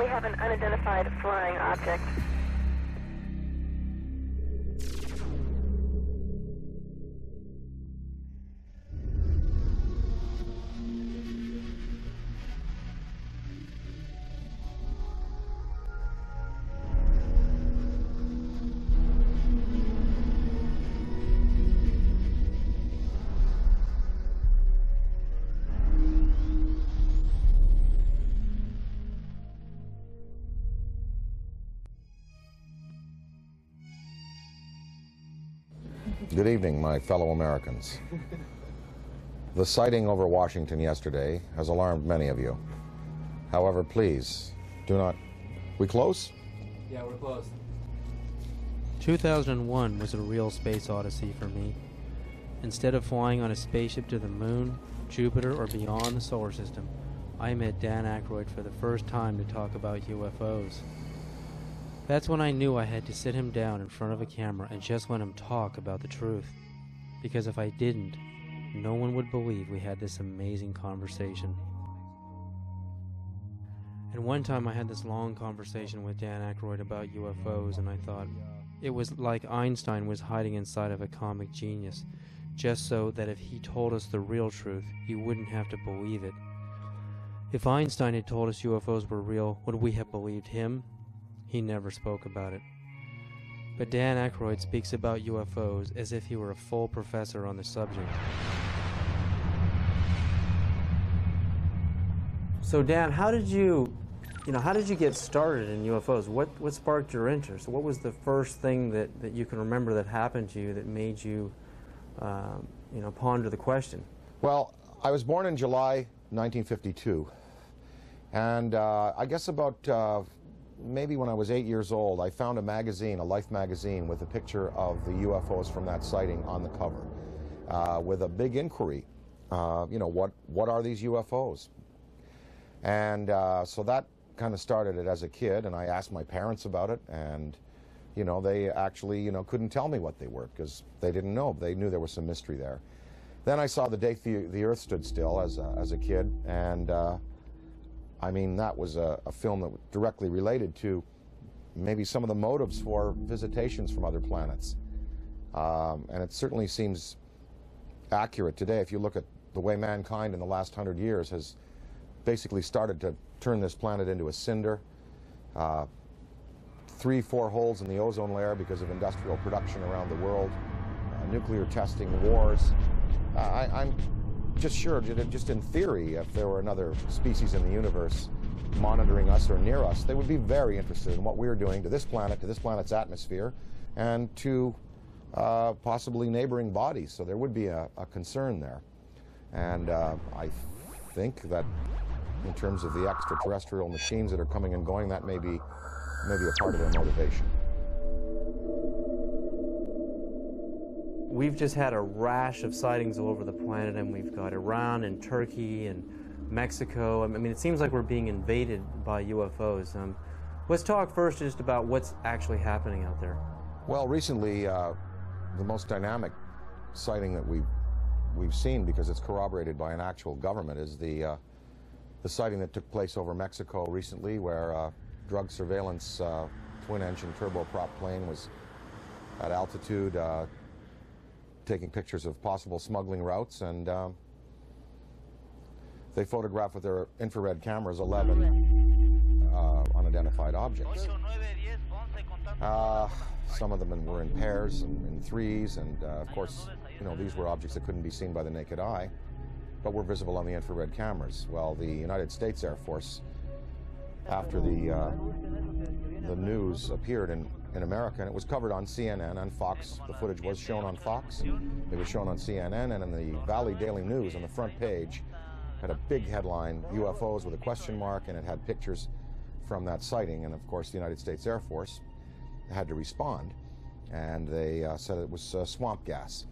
have an unidentified flying object. Good evening, my fellow Americans. The sighting over Washington yesterday has alarmed many of you. However, please, do not... We close? Yeah, we're close. 2001 was a real space odyssey for me. Instead of flying on a spaceship to the moon, Jupiter, or beyond the solar system, I met Dan Aykroyd for the first time to talk about UFOs. That's when I knew I had to sit him down in front of a camera and just let him talk about the truth. Because if I didn't, no one would believe we had this amazing conversation. And one time I had this long conversation with Dan Aykroyd about UFOs, and I thought it was like Einstein was hiding inside of a comic genius, just so that if he told us the real truth, you wouldn't have to believe it. If Einstein had told us UFOs were real, would we have believed him? He never spoke about it. But Dan Aykroyd speaks about UFOs as if he were a full professor on the subject. So Dan, how did you get started in UFOs? What sparked your interest? What was the first thing that you can remember that happened to you that made you, ponder the question? Well, I was born in July 1952, and I guess about maybe when I was 8 years old, I found a magazine, a Life magazine, with a picture of the UFOs from that sighting on the cover, with a big inquiry. What are these UFOs? And so that kind of started it as a kid, and I asked my parents about it, and they actually couldn't tell me what they were because they didn't know. They knew there was some mystery there. Then I saw The Day the Earth Stood Still as a kid, and I mean, that was a film that directly related to maybe some of the motives for visitations from other planets. And it certainly seems accurate today if you look at the way mankind in the last 100 years has basically started to turn this planet into a cinder. 3-4 holes in the ozone layer because of industrial production around the world, nuclear testing, wars. I'm just sure, just in theory, if there were another species in the universe monitoring us or near us, they would be very interested in what we're doing to this planet, to this planet's atmosphere, and to possibly neighboring bodies. So there would be a concern there. And I think that in terms of the extraterrestrial machines that are coming and going, that may be a part of their motivation. We've just had a rash of sightings all over the planet, and we've got Iran and Turkey and Mexico. I mean, it seems like we're being invaded by UFOs. Let's talk first just about what's actually happening out there. Well, recently, the most dynamic sighting that we've seen, because it's corroborated by an actual government, is the sighting that took place over Mexico recently, where drug surveillance twin-engine turboprop plane was at altitude, taking pictures of possible smuggling routes, and they photographed with their infrared cameras 11 unidentified objects. Some of them were in pairs and in threes, and of course, these were objects that couldn't be seen by the naked eye, but were visible on the infrared cameras. Well, the United States Air Force, after the news appeared in America, and it was covered on CNN and Fox. The footage was shown on Fox. It was shown on CNN, and in the Valley Daily News on the front page had a big headline, UFOs with a question mark, and it had pictures from that sighting. And of course, the United States Air Force had to respond, and they said it was swamp gas.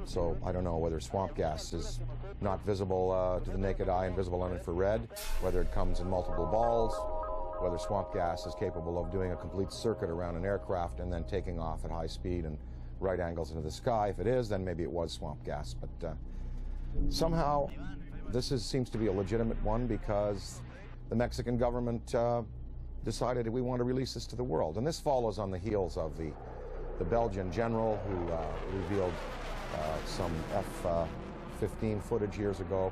So I don't know whether swamp gas is not visible to the naked eye and visible on infrared, whether it comes in multiple balls, whether swamp gas is capable of doing a complete circuit around an aircraft and then taking off at high speed and right angles into the sky. If it is, then maybe it was swamp gas. But somehow this seems to be a legitimate one, because the Mexican government decided we want to release this to the world. And this follows on the heels of the Belgian general who revealed some F-15 footage years ago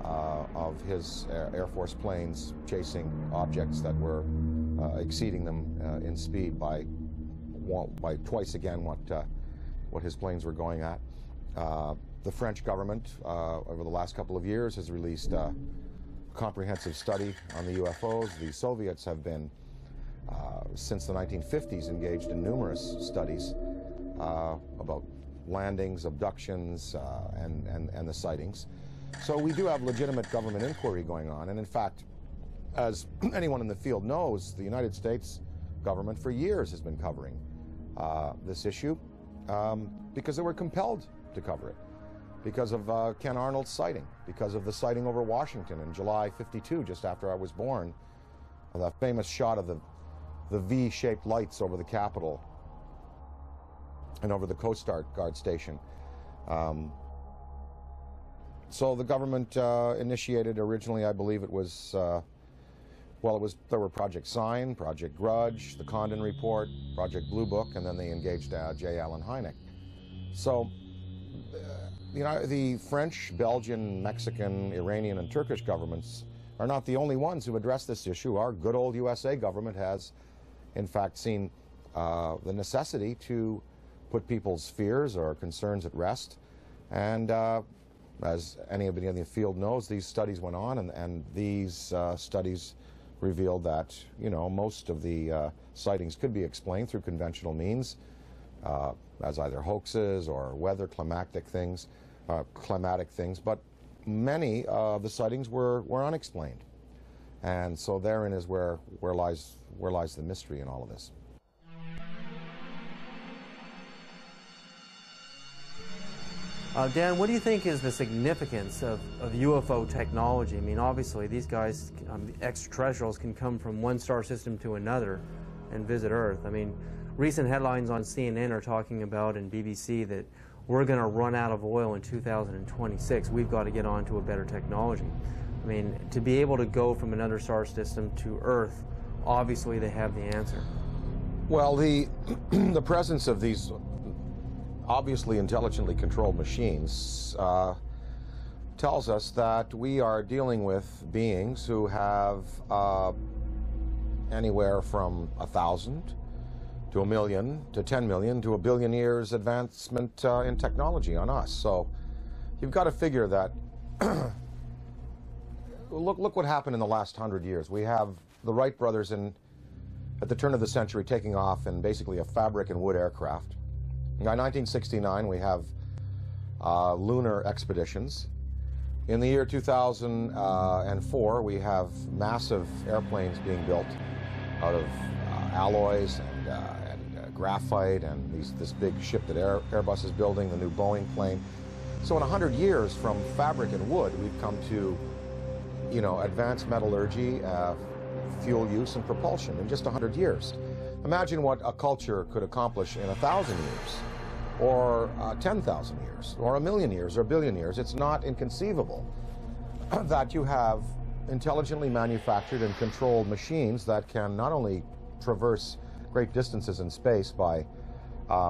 of his Air Force planes chasing objects that were exceeding them in speed by twice again what his planes were going at. The French government, over the last couple of years, has released a comprehensive study on the UFOs. The Soviets have been, since the 1950s, engaged in numerous studies about landings, abductions, and the sightings. So we do have legitimate government inquiry going on. And in fact, as anyone in the field knows, the United States government for years has been covering this issue because they were compelled to cover it, because of Ken Arnold's sighting, because of the sighting over Washington in July '52, just after I was born, the famous shot of the V-shaped lights over the Capitol and over the Coast Guard station. So the government initiated originally, I believe it was, there were Project Sign, Project Grudge, the Condon Report, Project Blue Book, and then they engaged J. Allen Hynek. So, the French, Belgian, Mexican, Iranian, and Turkish governments are not the only ones who address this issue. Our good old USA government has, in fact, seen the necessity to put people's fears or concerns at rest. And as anybody in the field knows, these studies went on, and these studies revealed that, most of the sightings could be explained through conventional means, as either hoaxes or weather climatic things, but many of the sightings were unexplained. And so therein is where lies the mystery in all of this. Dan, what do you think is the significance of UFO technology? I mean, obviously, these guys, the extraterrestrials, can come from one star system to another and visit Earth. I mean, recent headlines on CNN are talking about, and BBC, that we're going to run out of oil in 2026. We've got to get on to a better technology. I mean, to be able to go from another star system to Earth, obviously they have the answer. Well, the presence of these obviously intelligently controlled machines tells us that we are dealing with beings who have anywhere from 1,000 to 1 million to 10 million to 1 billion years advancement in technology on us. So you've got to figure that look what happened in the last 100 years. We have the Wright brothers at the turn of the century taking off in basically a fabric and wood aircraft. By 1969, we have lunar expeditions. In the year 2004, we have massive airplanes being built out of alloys and graphite, and this big ship that Airbus is building, the new Boeing plane. So in 100 years, from fabric and wood, we've come to, advanced metallurgy, fuel use, and propulsion in just 100 years. Imagine what a culture could accomplish in 1,000 years, or 10,000 years, or 1 million years, or 1 billion years. It's not inconceivable that you have intelligently manufactured and controlled machines that can not only traverse great distances in space by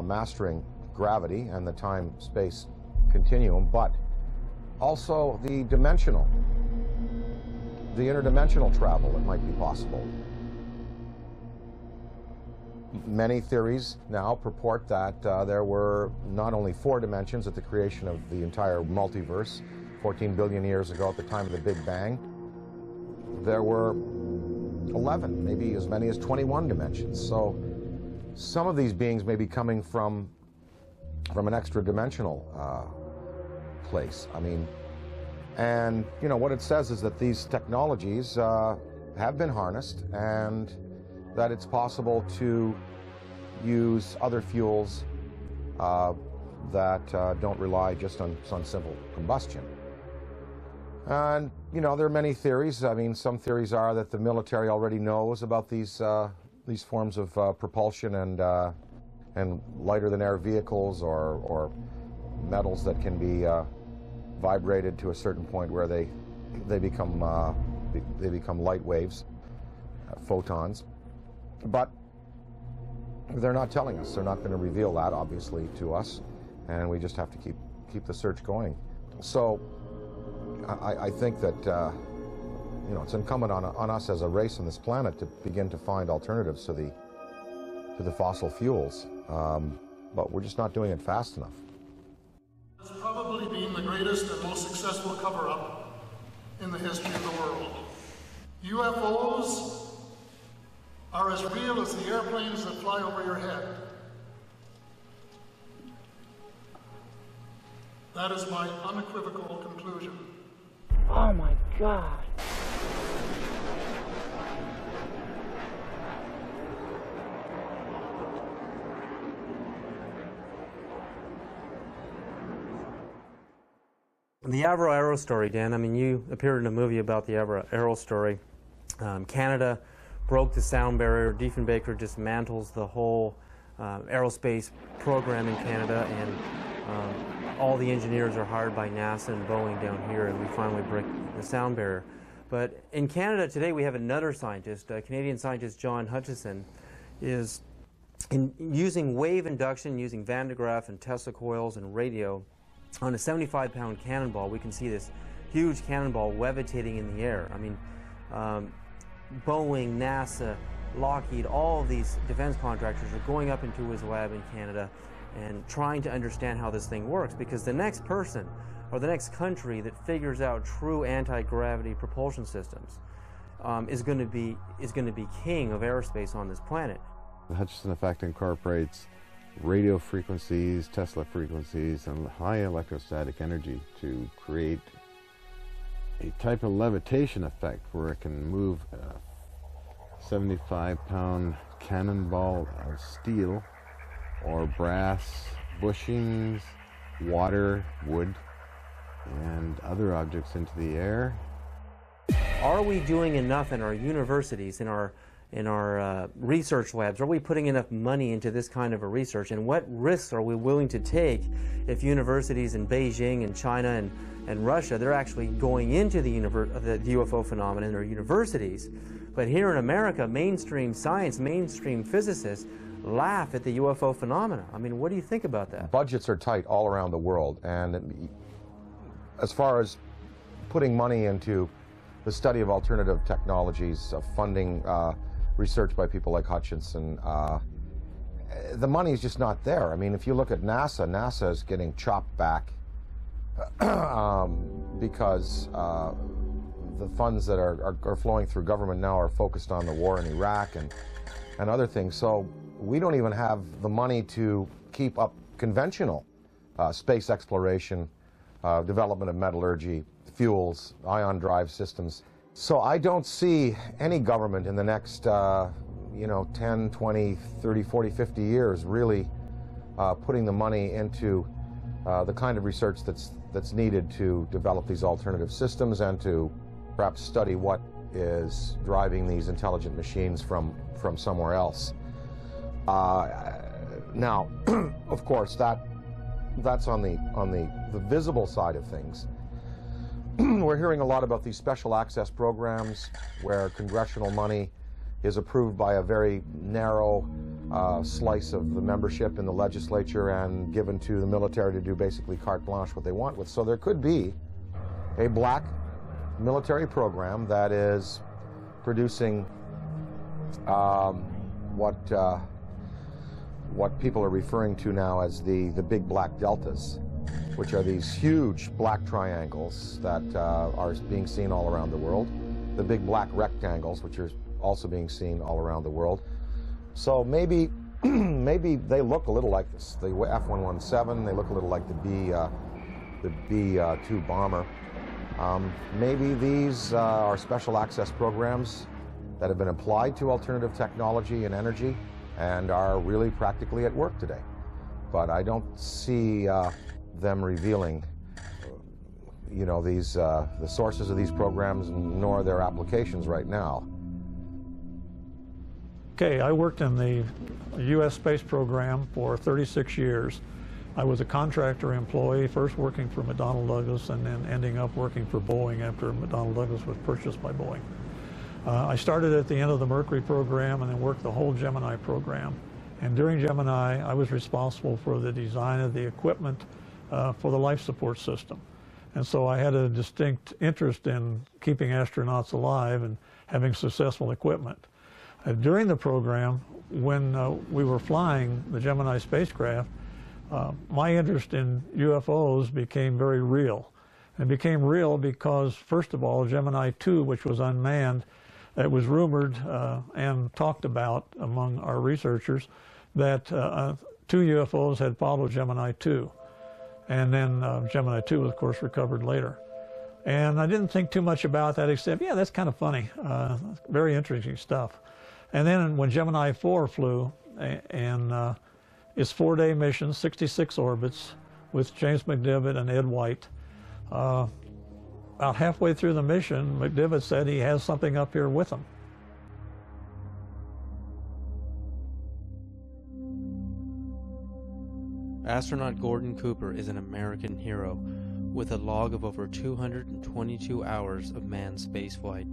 mastering gravity and the time-space continuum, but also the interdimensional travel that might be possible. Many theories now purport that there were not only 4 dimensions at the creation of the entire multiverse 14 billion years ago at the time of the Big Bang. There were 11, maybe as many as 21 dimensions. So some of these beings may be coming from an extra-dimensional place. I mean, and what it says is that these technologies have been harnessed, and that it's possible to use other fuels that don't rely just on simple combustion. And, there are many theories. I mean, some theories are that the military already knows about these forms of propulsion and lighter-than-air vehicles or metals that can be vibrated to a certain point where they become they become light waves, photons. But they're not telling us. They're not going to reveal that, obviously, to us, and we just have to keep the search going. So I think that you know, it's incumbent on us as a race on this planet to begin to find alternatives to the fossil fuels, but we're just not doing it fast enough. It's probably been the greatest and most successful cover-up in the history of the world. UFOs are as real as the airplanes that fly over your head. That is my unequivocal conclusion. Oh my God. The Avro Arrow story, Dan, I mean, you appeared in a movie about the Avro Arrow story. Canada broke the sound barrier. Diefenbaker dismantles the whole aerospace program in Canada, and all the engineers are hired by NASA and Boeing down here, and we finally break the sound barrier. But in Canada today, we have another scientist, Canadian scientist John Hutchison, is using wave induction, using Van de Graaff and Tesla coils and radio. On a 75-pound cannonball, we can see this huge cannonball levitating in the air. I mean, Boeing, NASA, Lockheed, all of these defense contractors are going up into his lab in Canada and trying to understand how this thing works, because the next person or the next country that figures out true anti-gravity propulsion systems is going to be king of aerospace on this planet. The Hutchison effect incorporates radio frequencies, Tesla frequencies, and high electrostatic energy to create a type of levitation effect where it can move a 75-pound cannonball of steel or brass bushings, water, wood, and other objects into the air. Are we doing enough in our universities, in our research labs? Are we putting enough money into this kind of a research? And what risks are we willing to take if universities in Beijing and China and Russia, they're actually going into the UFO phenomenon in their universities? But here in America, mainstream science, mainstream physicists laugh at the UFO phenomena. I mean, what do you think about that? Budgets are tight all around the world, and as far as putting money into the study of alternative technologies, of funding research by people like Hutchison, the money is just not there. I mean, if you look at NASA, NASA is getting chopped back because the funds that are flowing through government now are focused on the war in Iraq and other things. So we don't even have the money to keep up conventional space exploration, development of metallurgy, fuels, ion drive systems. So I don't see any government in the next 10, 20, 30, 40, 50 years really putting the money into the kind of research that's needed to develop these alternative systems and to perhaps study what is driving these intelligent machines from somewhere else. Now, of course, that's on the visible side of things. We're hearing a lot about these special access programs where congressional money is approved by a very narrow slice of the membership in the legislature and given to the military to do basically carte blanche what they want with. So there could be a black military program that is producing what people are referring to now as the big black deltas, which are these huge black triangles that are being seen all around the world, the big black rectangles, which are also being seen all around the world. So maybe they look a little like this, the F-117, they look a little like the B-2 bomber. Maybe these are special access programs that have been applied to alternative technology and energy and are really practically at work today. But I don't see them revealing, these the sources of these programs, nor their applications right now. Okay, I worked in the U.S. space program for 36 years, I was a contractor employee, first working for McDonnell Douglas and then ending up working for Boeing after McDonnell Douglas was purchased by Boeing. I started at the end of the Mercury program and then worked the whole Gemini program. And during Gemini, I was responsible for the design of the equipment for the life support system. And so I had a distinct interest in keeping astronauts alive and having successful equipment. During the program, when we were flying the Gemini spacecraft, my interest in UFOs became very real. And it became real because, first of all, Gemini 2, which was unmanned, it was rumored and talked about among our researchers that 2 UFOs had followed Gemini 2. And then Gemini 2 was, of course, recovered later. And I didn't think too much about that except, yeah, that's kind of funny. Very interesting stuff. And then when Gemini 4 flew, and its 4-day mission, 66 orbits, with James McDivitt and Ed White, about halfway through the mission, McDivitt said he has something up here with him. Astronaut Gordon Cooper is an American hero with a log of over 222 hours of manned spaceflight.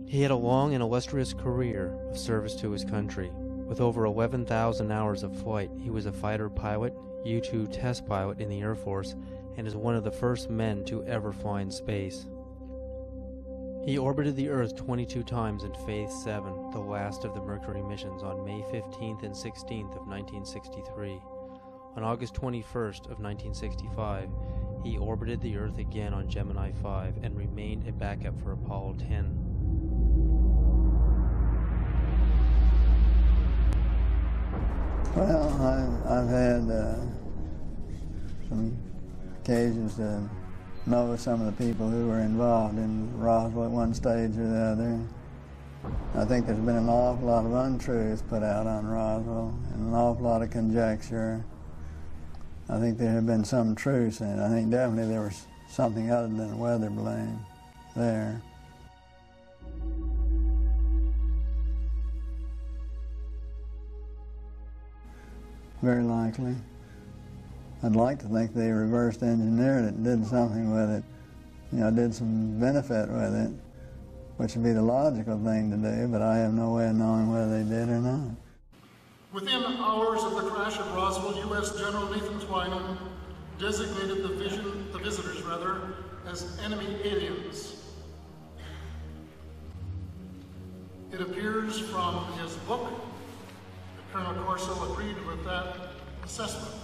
He had a long and illustrious career of service to his country. With over 11,000 hours of flight, he was a fighter pilot, U-2 test pilot in the Air Force, and is one of the first men to ever fly in space. He orbited the Earth 22 times in Phase 7, the last of the Mercury missions, on May 15th and 16th of 1963. On August 21st of 1965, he orbited the Earth again on Gemini 5 and remained a backup for Apollo 10. Well, I've had some occasions to know some of the people who were involved in Roswell at one stage or the other. I think there's been an awful lot of untruths put out on Roswell and an awful lot of conjecture. I think there have been some truths in it. I think definitely there was something other than weather balloon there. Very likely. I'd like to think they reversed engineered it and did something with it, you know, did some benefit with it, which would be the logical thing to do, but I have no way of knowing whether they did or not. Within hours of the crash at Roswell, U.S. General Nathan Twining designated the visitors as enemy aliens. It appears from his book that Colonel Corso agreed with that assessment,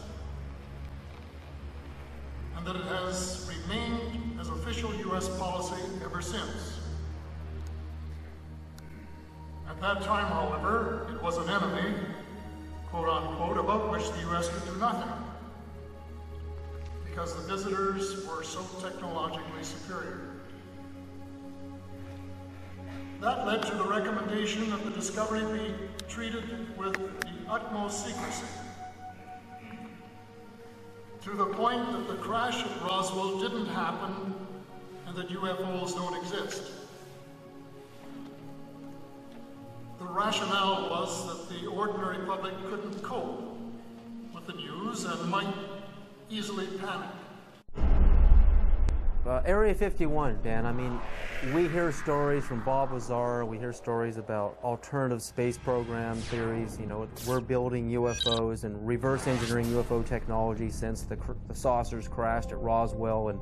and that it has remained as official U.S. policy ever since. At that time, however, it was an enemy, quote unquote, about which the U.S. could do nothing, because the visitors were so technologically superior. That led to the recommendation that the discovery be treated with the utmost secrecy, to the point that the crash at Roswell didn't happen and that UFOs don't exist. The rationale was that the ordinary public couldn't cope with the news and might easily panic. Area 51, Dan, I mean, we hear stories from Bob Lazar, we hear stories about alternative space program theories, you know, we're building UFOs and reverse engineering UFO technology since the saucers crashed at Roswell and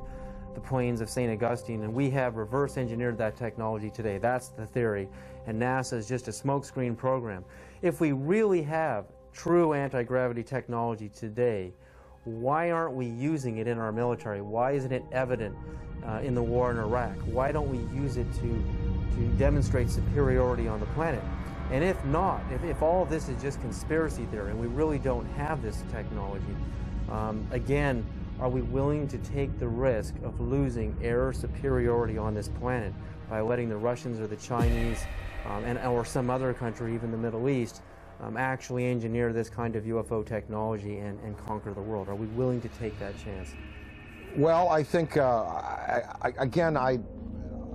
the plains of St. Augustine, and we have reverse engineered that technology today. That's the theory, and NASA is just a smokescreen program. If we really have true anti-gravity technology today, why aren't we using it in our military? Why isn't it evident in the war in Iraq? Why don't we use it to demonstrate superiority on the planet? And if not, if all of this is just conspiracy theory and we really don't have this technology, again, are we willing to take the risk of losing air superiority on this planet by letting the Russians or the Chinese or some other country, even the Middle East, actually engineer this kind of UFO technology and conquer the world? Are we willing to take that chance? Well, I think, again,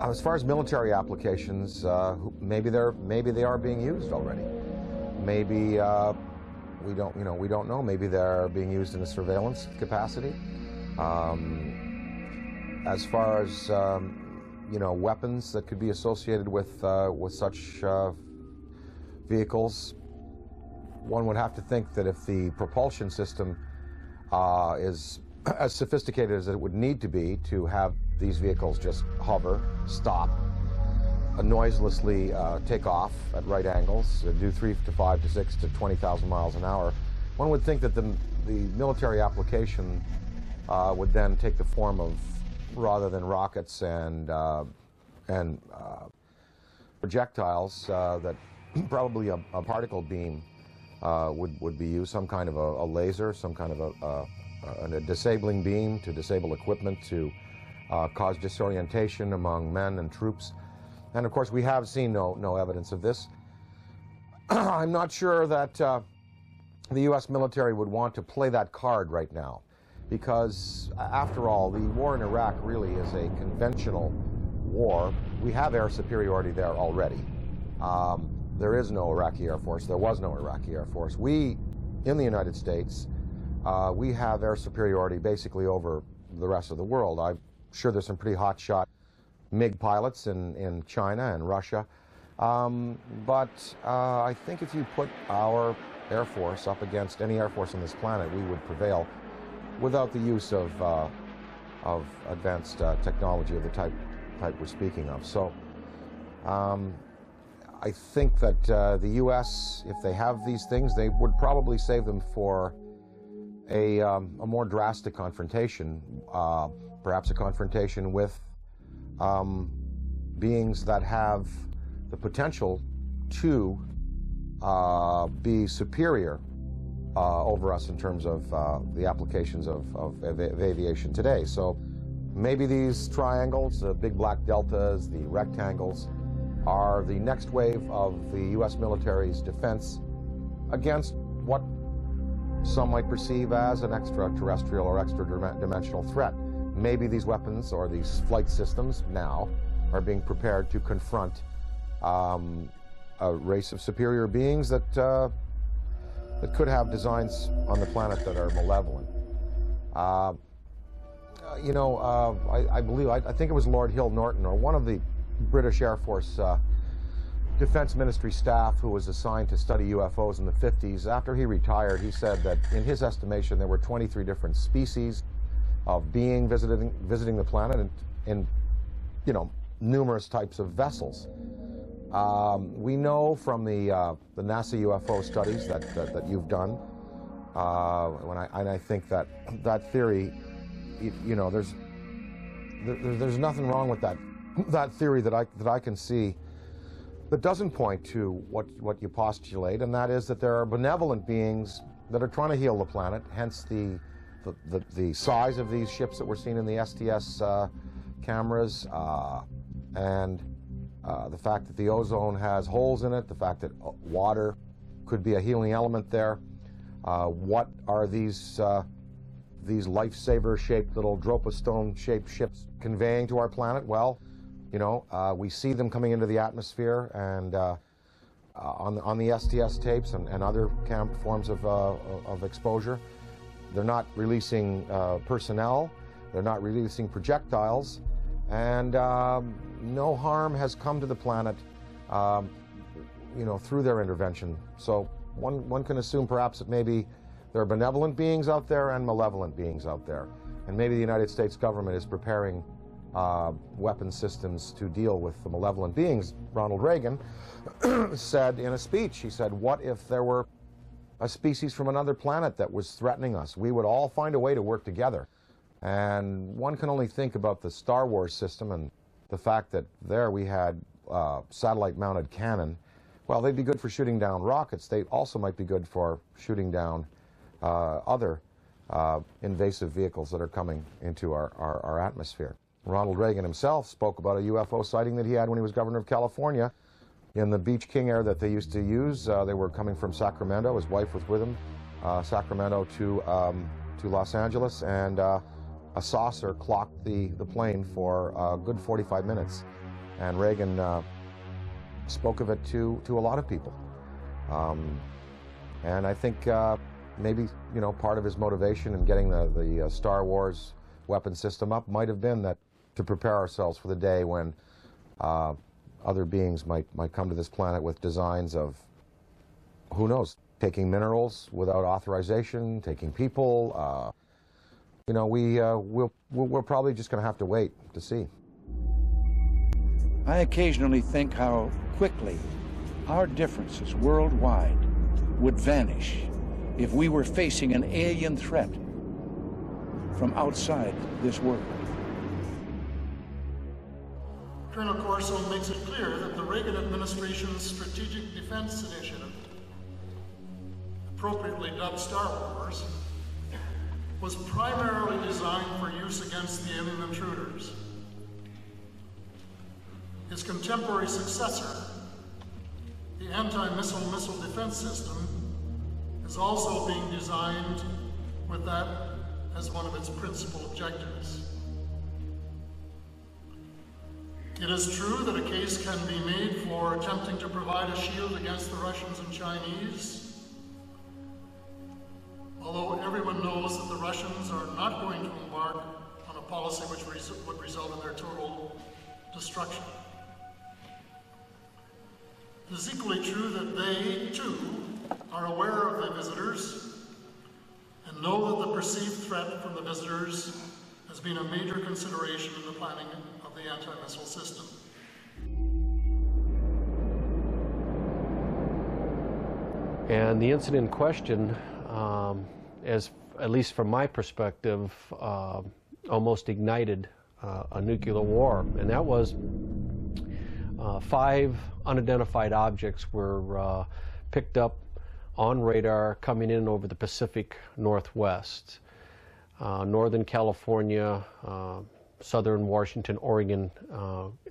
as far as military applications, maybe they are being used already. Maybe we don't know. Maybe they're being used in a surveillance capacity. As far as weapons that could be associated with such vehicles, one would have to think that if the propulsion system is as sophisticated as it would need to be to have these vehicles just hover, stop, noiselessly take off at right angles, do 3 to 5 to 6 to 20,000 miles an hour, one would think that the military application would then take the form of, rather than rockets and projectiles, that probably a particle beam would be used, some kind of a laser, some kind of a disabling beam to disable equipment, to cause disorientation among men and troops. And of course, we have seen no evidence of this. I'm not sure that the U.S. military would want to play that card right now, because after all, the war in Iraq really is a conventional war. We have air superiority there already. There is no Iraqi Air Force. There was no Iraqi Air Force. We, in the United States, we have air superiority basically over the rest of the world. I'm sure there's some pretty hotshot MiG pilots in China and Russia. But I think if you put our Air Force up against any Air Force on this planet, we would prevail without the use of advanced technology of the type we're speaking of. So I think that the U.S., if they have these things, they would probably save them for a more drastic confrontation, perhaps a confrontation with beings that have the potential to be superior over us in terms of the applications of aviation today. So maybe these triangles, the big black deltas, the rectangles, are the next wave of the U.S. military's defense against what some might perceive as an extraterrestrial or extra-dimensional threat. Maybe these weapons or these flight systems now are being prepared to confront a race of superior beings that could have designs on the planet that are malevolent. I think it was Lord Hill Norton, or one of the British Air Force Defense Ministry staff who was assigned to study UFOs in the 50s. After he retired, he said that in his estimation there were 23 different species of being visiting the planet in numerous types of vessels. We know from the NASA UFO studies that you've done, and I think that theory, there's nothing wrong with that theory that I can see that doesn't point to what you postulate, and that is that there are benevolent beings that are trying to heal the planet, hence the size of these ships that we're seeing in the STS cameras, and the fact that the ozone has holes in it, the fact that water could be a healing element there. What are these lifesaver-shaped little Dropostone-shaped ships conveying to our planet? Well, we see them coming into the atmosphere, and on the STS tapes and other forms of exposure, they're not releasing personnel, they're not releasing projectiles, and no harm has come to the planet, through their intervention. So one can assume perhaps that maybe there are benevolent beings out there and malevolent beings out there, and maybe the United States government is preparing weapon systems to deal with the malevolent beings. Ronald Reagan said in a speech, he said, what if there were a species from another planet that was threatening us? We would all find a way to work together. And one can only think about the Star Wars system and the fact that there we had satellite-mounted cannon. Well, they'd be good for shooting down rockets. They also might be good for shooting down other invasive vehicles that are coming into our atmosphere. Ronald Reagan himself spoke about a UFO sighting that he had when he was governor of California in the Beach King Air that they used to use. They were coming from Sacramento. His wife was with him, Sacramento to Los Angeles, and a saucer clocked the plane for a good 45 minutes. And Reagan spoke of it to a lot of people. And I think maybe, you know, part of his motivation in getting the Star Wars weapon system up might have been that to prepare ourselves for the day when other beings might come to this planet with designs of, who knows, taking minerals without authorization, taking people. You know, we're probably just going to have to wait to see. I occasionally think how quickly our differences worldwide would vanish if we were facing an alien threat from outside this world. Colonel Corso makes it clear that the Reagan administration's Strategic Defense Initiative, appropriately dubbed Star Wars, was primarily designed for use against the alien intruders. His contemporary successor, the anti-missile missile defense system, is also being designed with that as one of its principal objectives. It is true that a case can be made for attempting to provide a shield against the Russians and Chinese, although everyone knows that the Russians are not going to embark on a policy which would result in their total destruction. It is equally true that they, too, are aware of the visitors and know that the perceived threat from the visitors has been a major consideration in the planning of the anti-missile system. And the incident in question, as at least from my perspective, almost ignited a nuclear war, and that was 5 unidentified objects were picked up on radar coming in over the Pacific Northwest, Northern California, Southern Washington, Oregon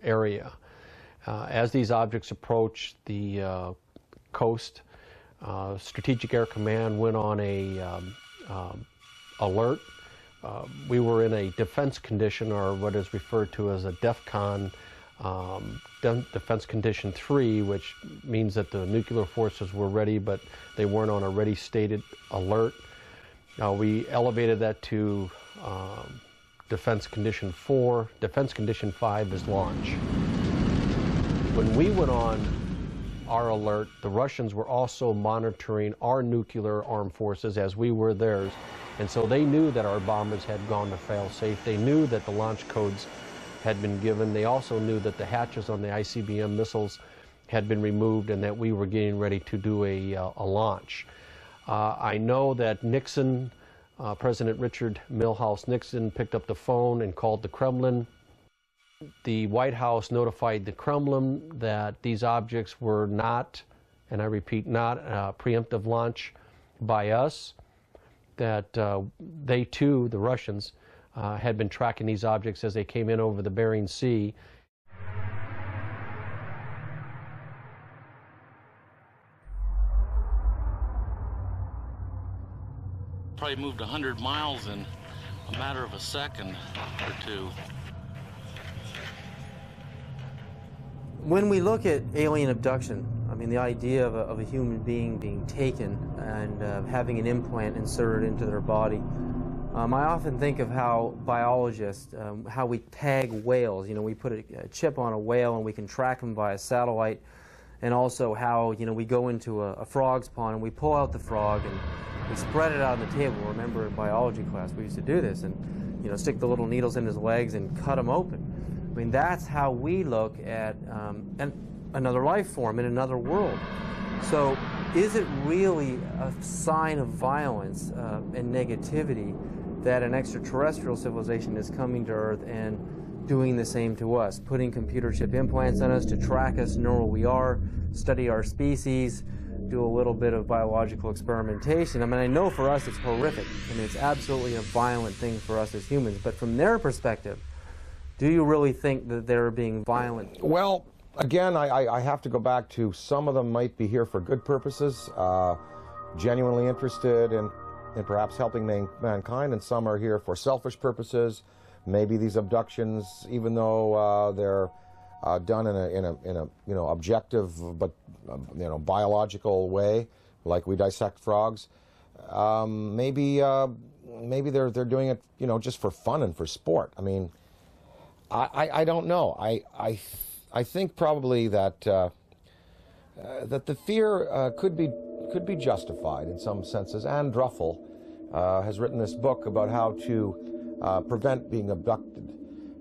area. As these objects approached the coast, Strategic Air Command went on a alert. We were in a defense condition, or what is referred to as a DEFCON, Defense Condition 3, which means that the nuclear forces were ready, but they weren't on a ready stated alert. We elevated that to Defense Condition 4. Defense Condition 5 is launch. When we went on our alert, the Russians were also monitoring our nuclear armed forces as we were theirs. And so they knew that our bombers had gone to fail-safe. They knew that the launch codes had been given. They also knew that the hatches on the ICBM missiles had been removed and that we were getting ready to do a launch. I know that Nixon, President Richard Milhouse Nixon, picked up the phone and called the Kremlin. The White House notified the Kremlin that these objects were not, and I repeat, not a preemptive launch by us, that they too, the Russians, had been tracking these objects as they came in over the Bering Sea. Probably moved 100 miles in a matter of a second or two. When we look at alien abduction, I mean, the idea of a human being being taken and having an implant inserted into their body, I often think of how biologists, how we tag whales. You know, we put a chip on a whale and we can track them via satellite, and also how, you know, we go into a frog's pond and we pull out the frog and we spread it out on the table. Remember in biology class we used to do this, and, you know, stick the little needles in his legs and cut him open. I mean, that's how we look at another life form in another world. So is it really a sign of violence and negativity that an extraterrestrial civilization is coming to Earth and doing the same to us, putting computer chip implants on us to track us, know where we are, study our species, do a little bit of biological experimentation? I mean, I know for us it's horrific. I mean, it's absolutely a violent thing for us as humans. But from their perspective, do you really think that they're being violent? Well, again, I have to go back to some of them might be here for good purposes, genuinely interested in perhaps helping mankind, and some are here for selfish purposes. Maybe these abductions, even though they're done in a you know, objective but you know, biological way, like we dissect frogs. Maybe they're doing it, you know, just for fun and for sport. I mean, I don't know. I think probably that that the fear could be justified in some senses. Anne Druffel has written this book about how to prevent being abducted.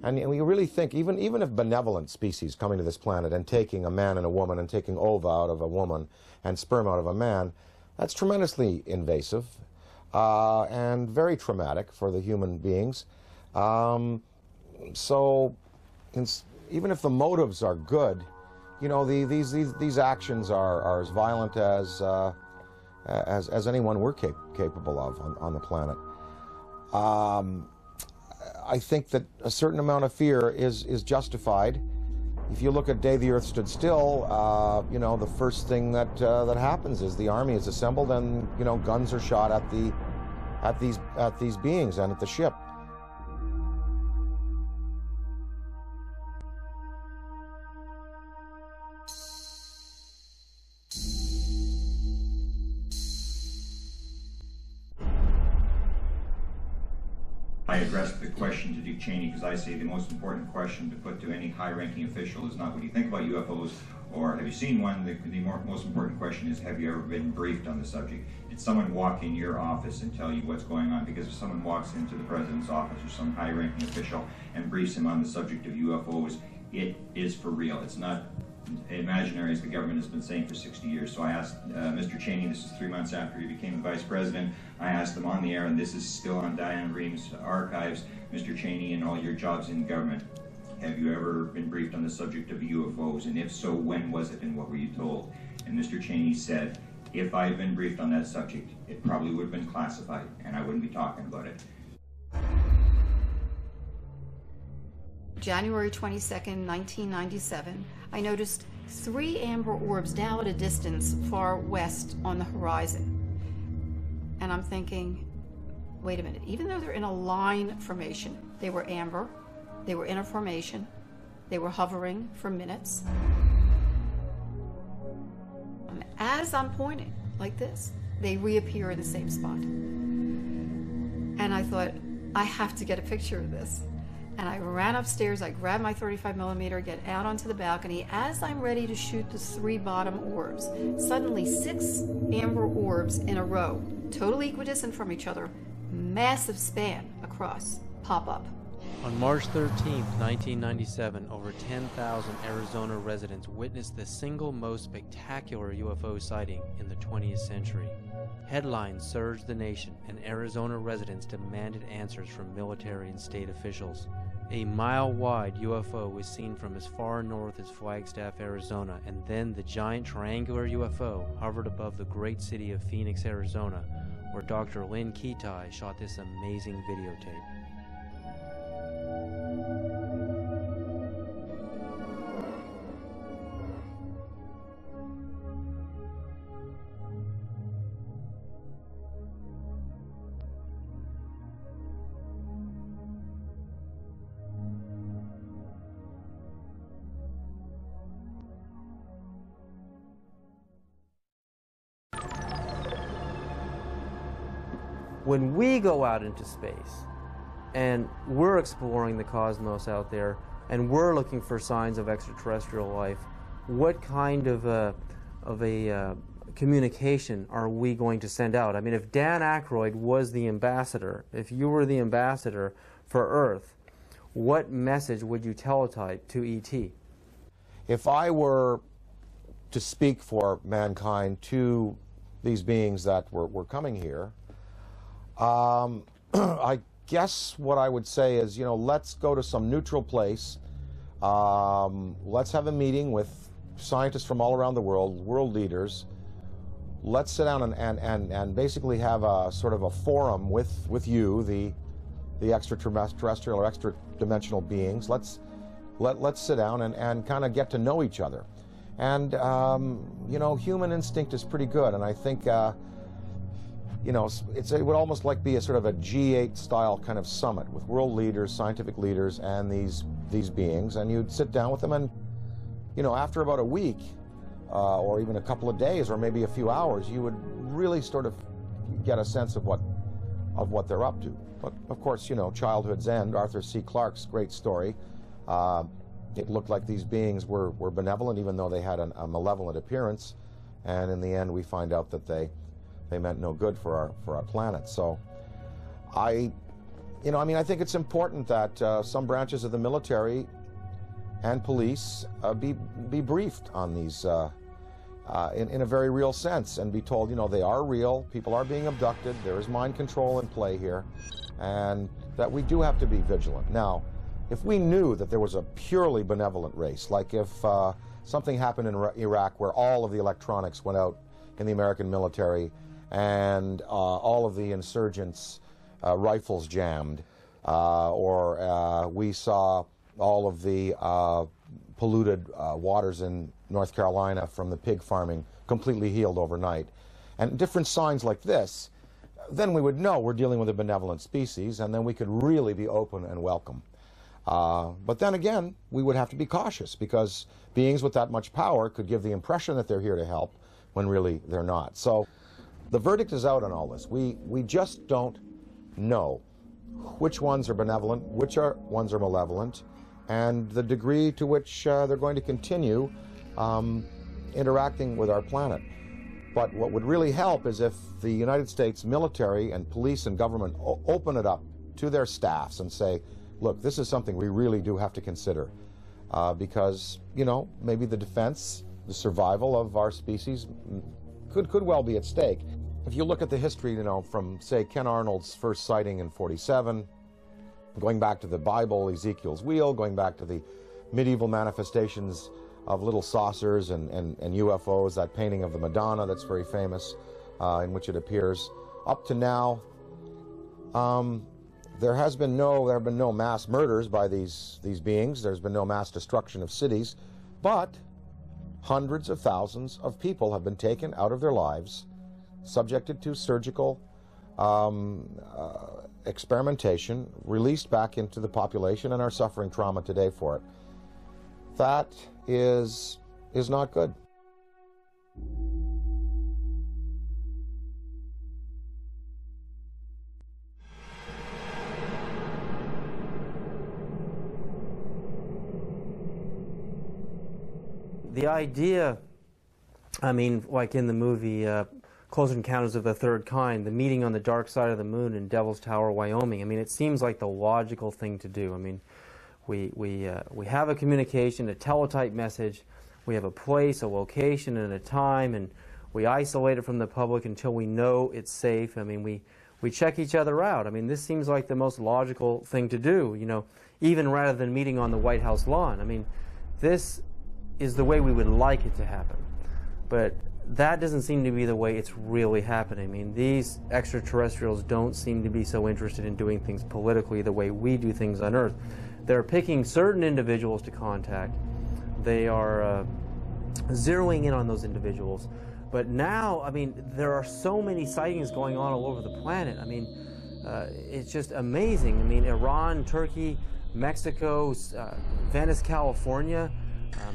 And we really think, even if benevolent species coming to this planet and taking a man and a woman and taking ova out of a woman and sperm out of a man, that's tremendously invasive and very traumatic for the human beings. So even if the motives are good, you know, these actions are as violent as anyone we're capable of on the planet. I think that a certain amount of fear is justified. If you look at Day the Earth Stood Still, you know, the first thing that happens is the army is assembled and, you know, guns are shot at these beings and at the ship. I addressed the question to Dick Cheney because I say the most important question to put to any high-ranking official is not what do you think about UFOs or have you seen one. The most important question is, have you ever been briefed on the subject? Did someone walk in your office and tell you what's going on? Because if someone walks into the president's office or some high-ranking official and briefs him on the subject of UFOs, it is for real. It's not imaginary, as the government has been saying for 60 years. So I asked Mr. Cheney, this is 3 months after he became vice president, I asked him on the air, and this is still on Diane Ream's archives, Mr. Cheney, in all your jobs in government, have you ever been briefed on the subject of UFOs? And if so, when was it and what were you told? And Mr. Cheney said, if I had been briefed on that subject, it probably would have been classified and I wouldn't be talking about it. January 22nd, 1997, I noticed 3 amber orbs now at a distance far west on the horizon. And I'm thinking, wait a minute, even though they're in a line formation, they were amber, they were in a formation, they were hovering for minutes. And as I'm pointing like this, they reappear in the same spot. And I thought, I have to get a picture of this. And I ran upstairs, I grabbed my 35mm, get out onto the balcony. As I'm ready to shoot the 3 bottom orbs, suddenly 6 amber orbs in a row, totally equidistant from each other, massive span across, pop up. On March 13, 1997, over 10,000 Arizona residents witnessed the single most spectacular UFO sighting in the 20th century. Headlines surged the nation, and Arizona residents demanded answers from military and state officials. A mile-wide UFO was seen from as far north as Flagstaff, Arizona, and then the giant triangular UFO hovered above the great city of Phoenix, Arizona, where Dr. Lynn Ketai shot this amazing videotape. When we go out into space and we're exploring the cosmos out there and we're looking for signs of extraterrestrial life, what kind of a communication are we going to send out? I mean, if Dan Aykroyd was the ambassador, if you were the ambassador for Earth, what message would you teletype to ET? If I were to speak for mankind to these beings that were coming here, I guess what I would say is, you know, let's go to some neutral place. Let's have a meeting with scientists from all around the world leaders. Let's sit down and basically have a sort of a forum with you, the extraterrestrial or extra-dimensional beings. Let's sit down and kind of get to know each other. And, you know, human instinct is pretty good, and I think, you know, it would almost like be a sort of a G8 style kind of summit with world leaders, scientific leaders, and these beings, and you'd sit down with them, and, you know, after about a week, or even a couple of days, or maybe a few hours, you would really sort of get a sense of what they're up to. But of course, you know, childhood's end, Arthur C. Clarke's great story. It looked like these beings were benevolent, even though they had a malevolent appearance, and in the end we find out that they meant no good for our planet. So I think it's important that some branches of the military and police be briefed on these in a very real sense, and be told, you know, they are real, people are being abducted, there is mind control in play here, and that we do have to be vigilant. Now, if we knew that there was a purely benevolent race, like if something happened in Iraq where all of the electronics went out in the American military and all of the insurgents' rifles jammed, or we saw all of the polluted waters in North Carolina from the pig farming completely healed overnight, and different signs like this, then we would know we're dealing with a benevolent species, and then we could really be open and welcome. But then again, we would have to be cautious, because beings with that much power could give the impression that they're here to help when really they're not. So the verdict is out on all this. We just don't know which ones are benevolent, which ones are malevolent, and the degree to which they're going to continue interacting with our planet. But what would really help is if the United States military and police and government open it up to their staffs and say, look, this is something we really do have to consider, because, you know, maybe the defense, the survival of our species could well be at stake. If you look at the history, you know, from, say, Ken Arnold's first sighting in '47, going back to the Bible, Ezekiel's wheel, going back to the medieval manifestations of little saucers and UFOs, that painting of the Madonna that's very famous, in which it appears, up to now, there have been no mass murders by these beings. There's been no mass destruction of cities, but hundreds of thousands of people have been taken out of their lives, subjected to surgical experimentation, released back into the population, and are suffering trauma today for it. That is not good. The idea, I mean, like in the movie Close Encounters of the Third Kind, the meeting on the dark side of the moon in Devil's Tower, Wyoming, I mean, it seems like the logical thing to do. I mean, we have a communication, a teletype message, we have a place, a location, and a time, and we isolate it from the public until we know it's safe. I mean, we check each other out. I mean, this seems like the most logical thing to do, you know, even rather than meeting on the White House lawn. I mean, this is the way we would like it to happen. But that doesn't seem to be the way it's really happening. I mean, these extraterrestrials don't seem to be so interested in doing things politically the way we do things on Earth. They're picking certain individuals to contact. They are zeroing in on those individuals. But now, I mean, there are so many sightings going on all over the planet. I mean, it's just amazing. I mean, Iran, Turkey, Mexico, Venice, California,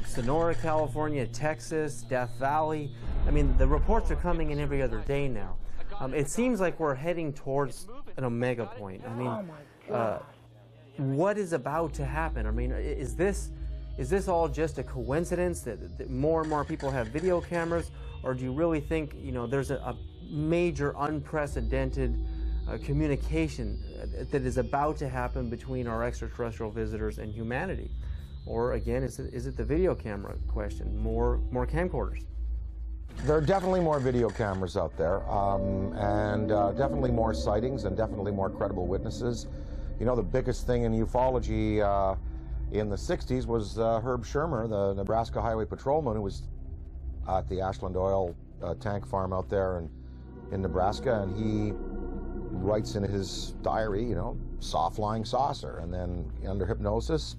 Sonora, California, Texas, Death Valley. I mean, the reports are coming in every other day now. It seems like we're heading towards an omega point. I mean, what is about to happen? I mean, is this all just a coincidence that more and more people have video cameras, or do you really think, you know, there's a major unprecedented communication that is about to happen between our extraterrestrial visitors and humanity? Or again, is it the video camera question? More camcorders? There are definitely more video cameras out there, and definitely more sightings, and definitely more credible witnesses. You know, the biggest thing in ufology in the 60s was Herb Shermer, the Nebraska Highway Patrolman, who was at the Ashland Oil tank farm out there in Nebraska, and he writes in his diary, you know, saw flying saucer, and then under hypnosis,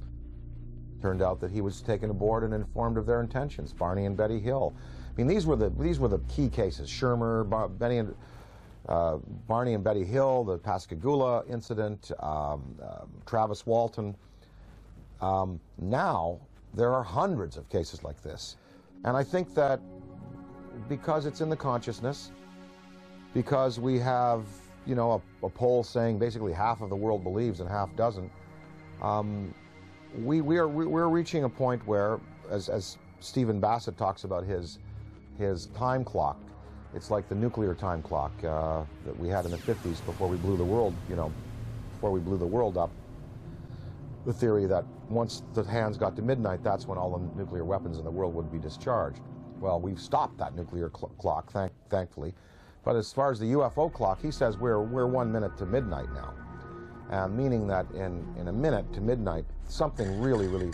turned out that he was taken aboard and informed of their intentions. Barney and Betty Hill. I mean, these were the key cases. Shermer, Barney and Betty Hill, the Pascagoula incident, Travis Walton. Now there are hundreds of cases like this. And I think that because it's in the consciousness, because we have, you know, a poll saying basically half of the world believes and half doesn't, we're reaching a point where, as Stephen Bassett talks about his time clock, it's like the nuclear time clock that we had in the 50s before we blew the world, you know, before we blew the world up. The theory that once the hands got to midnight, that's when all the nuclear weapons in the world would be discharged. Well, we've stopped that nuclear clock, thankfully. But as far as the UFO clock, he says we're 1 minute to midnight now, meaning that in a minute to midnight, something really, really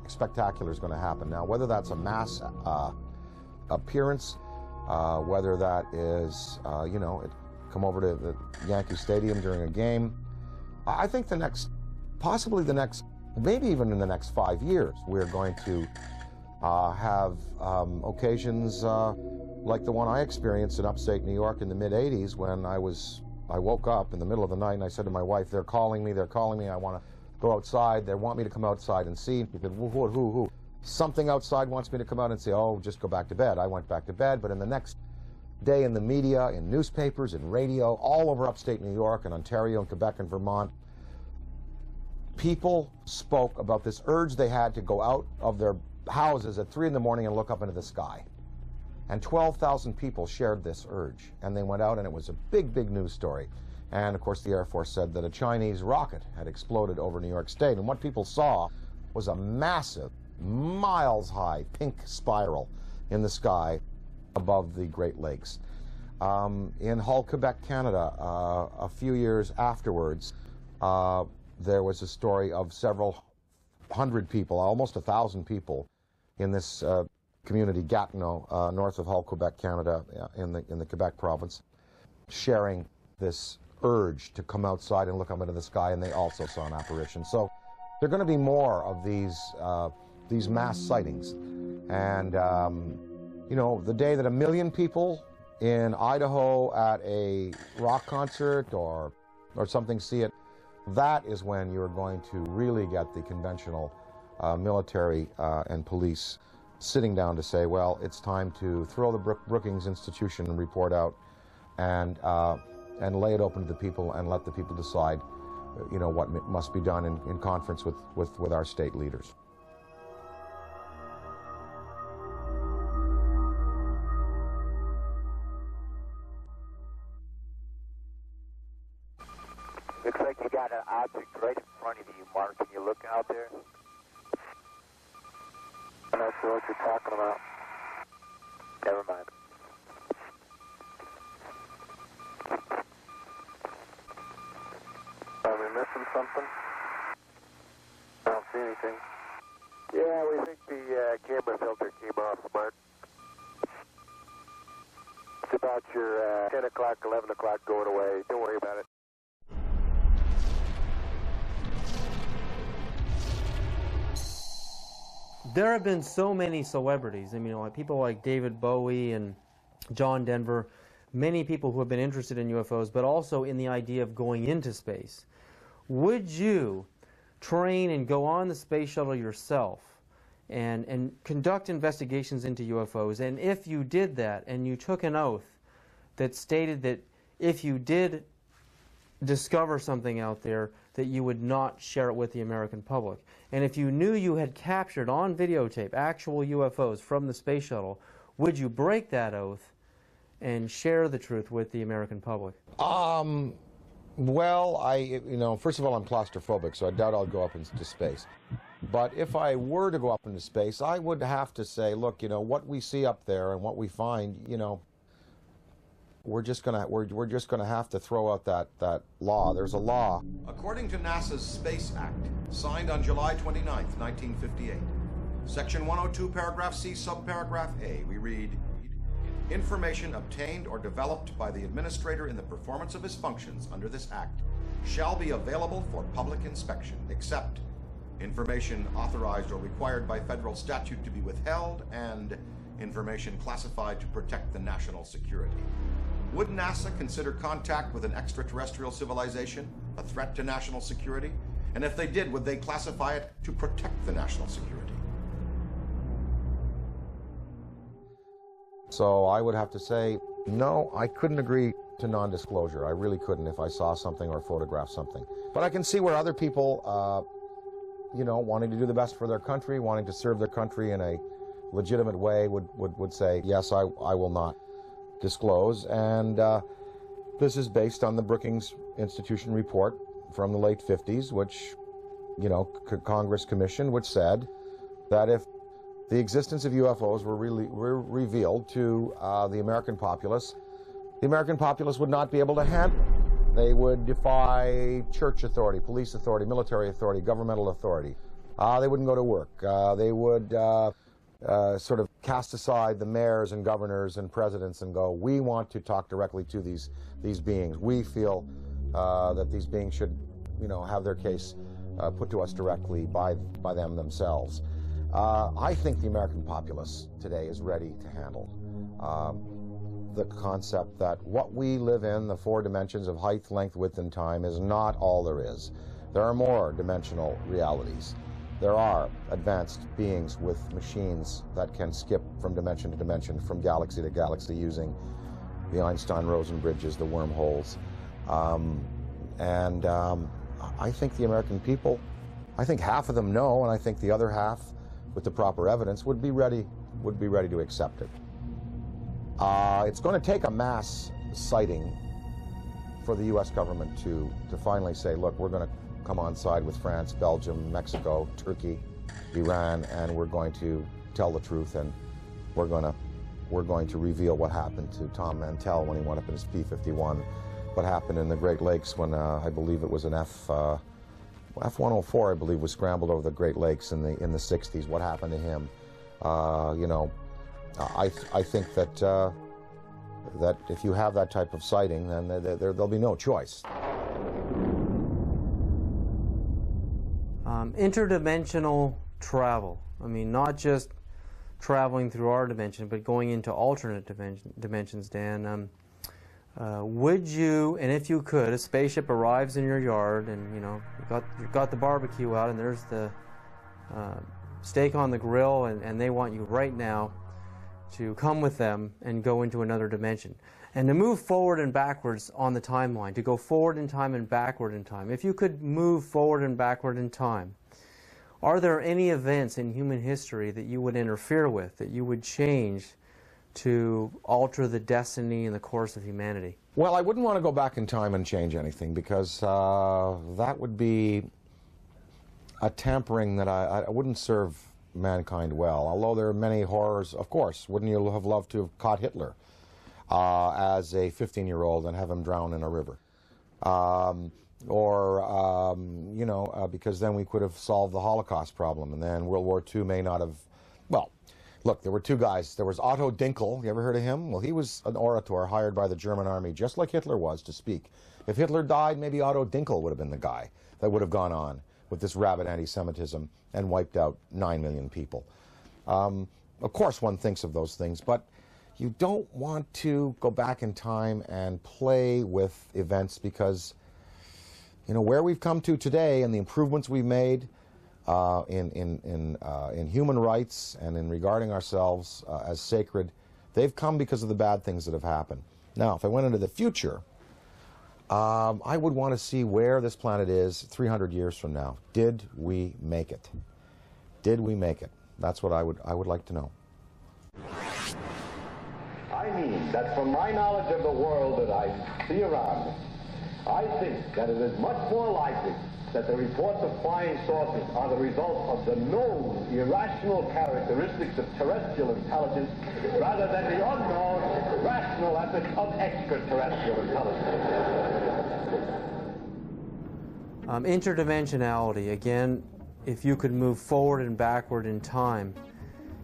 spectacular is going to happen. Now, whether that's a mass appearance, whether that is, you know, come over to the Yankee Stadium during a game, I think possibly the next, maybe even in the next 5 years, we're going to have occasions like the one I experienced in upstate New York in the mid-'80s when I woke up in the middle of the night and I said to my wife, they're calling me, I want to go outside, they want me to come outside and see. She said, who? Something outside wants me to come out and say, oh, just go back to bed. I went back to bed, but in the next day in the media, in newspapers, in radio, all over upstate New York and Ontario and Quebec and Vermont, people spoke about this urge they had to go out of their houses at 3 in the morning and look up into the sky. And 12,000 people shared this urge. And they went out and it was a big, big news story. And of course the Air Force said that a Chinese rocket had exploded over New York State. And what people saw was a massive, miles-high pink spiral in the sky above the Great Lakes. In Hull, Quebec, Canada, a few years afterwards, there was a story of several hundred people, almost 1,000 people, in this community, Gatineau, north of Hull, Quebec, Canada, in the Quebec province, sharing this urge to come outside and look up into the sky, and they also saw an apparition. So there are going to be more of these mass sightings. And, you know, the day that 1 million people in Idaho at a rock concert or something see it, that is when you're going to really get the conventional military and police sitting down to say, well, it's time to throw the Brookings Institution and report out and lay it open to the people and let the people decide, you know, what must be done in conference with our state leaders. Looks like you got an object right in front of you, Mark. Can you look out there? I'm not sure what you're talking about. Never mind. Are we missing something? I don't see anything. Yeah, we think the camera filter came off, Mark. It's about your 10 o'clock, 11 o'clock going away. Don't worry about it. There have been so many celebrities, I mean, like people like David Bowie and John Denver, many people who have been interested in UFOs, but also in the idea of going into space. Would you train and go on the space shuttle yourself and conduct investigations into UFOs? And if you did that and you took an oath that stated that if you did discover something out there, that you would not share it with the American public. And if you knew you had captured on videotape actual UFOs from the space shuttle, would you break that oath and share the truth with the American public? Well, you know, first of all, I'm claustrophobic, so I doubt I'll go up into space. But if I were to go up into space, I would have to say, look, you know, what we see up there and what we find, you know, we're just gonna have to throw out that law. There's a law. According to NASA's Space Act, signed on July 29th, 1958, Section 102, Paragraph C, Subparagraph A, we read, information obtained or developed by the administrator in the performance of his functions under this act shall be available for public inspection, except information authorized or required by federal statute to be withheld and information classified to protect the national security. Would NASA consider contact with an extraterrestrial civilization a threat to national security? And if they did, would they classify it to protect the national security? So I would have to say, no, I couldn't agree to non-disclosure. I really couldn't if I saw something or photographed something. But I can see where other people, you know, wanting to do the best for their country, wanting to serve their country in a legitimate way would say, yes, I will not disclose. And this is based on the Brookings Institution report from the late 50s, which, you know, Congress commissioned, which said that if the existence of UFOs were revealed to the American populace would not be able to handle it. They would defy church authority, police authority, military authority, governmental authority. They wouldn't go to work. They would sort of cast aside the mayors and governors and presidents and go, we want to talk directly to these beings. We feel that these beings should, you know, have their case put to us directly by them themselves. I think the American populace today is ready to handle the concept that what we live in, the 4 dimensions of height, length, width, and time, is not all there is. There are more dimensional realities. There are advanced beings with machines that can skip from dimension to dimension, from galaxy to galaxy, using the Einstein-Rosen bridges, the wormholes. I think the American people, I think half of them know, and I think the other half, with the proper evidence, would be ready to accept it. It's going to take a mass sighting for the U.S. government to finally say, look, we're going to come on side with France, Belgium, Mexico, Turkey, Iran, and we're going to tell the truth, and we're going to reveal what happened to Tom Mantell when he went up in his P-51, what happened in the Great Lakes when I believe it was an F-104, I believe, was scrambled over the Great Lakes in the 60s. What happened to him? You know, I think that that if you have that type of sighting, then there'll be no choice. Interdimensional travel. I mean, not just traveling through our dimension, but going into alternate dimensions, Dan. Would you, and if you could, a spaceship arrives in your yard, and you know you've got the barbecue out, and there's the steak on the grill, and they want you right now to come with them and go into another dimension, and to move forward and backwards on the timeline, to go forward in time and backward in time. If you could move forward and backward in time, are there any events in human history that you would interfere with, that you would change to alter the destiny and the course of humanity? Well, I wouldn't want to go back in time and change anything, because that would be a tampering that I wouldn't serve mankind well. Although there are many horrors, of course. Wouldn't you have loved to have caught Hitler as a 15-year-old and have him drown in a river? You know, because then we could have solved the Holocaust problem, and then World War II may not have, well, look, there were 2 guys. There was Otto Dinkel. You ever heard of him? Well, he was an orator hired by the German army, just like Hitler was, to speak. If Hitler died, maybe Otto Dinkel would have been the guy that would have gone on with this rabid anti-Semitism and wiped out 9 million people. Of course, one thinks of those things, but you don't want to go back in time and play with events, because, you know, where we've come to today and the improvements we've made in human rights and in regarding ourselves as sacred, they've come because of the bad things that have happened. Now, if I went into the future, I would want to see where this planet is 300 years from now. Did we make it? Did we make it? That's what I would like to know. I mean that from my knowledge of the world that I see around me, I think that it is much more likely that the reports of flying saucers are the result of the known irrational characteristics of terrestrial intelligence rather than the unknown rational efforts of extraterrestrial intelligence. Interdimensionality, again, if you could move forward and backward in time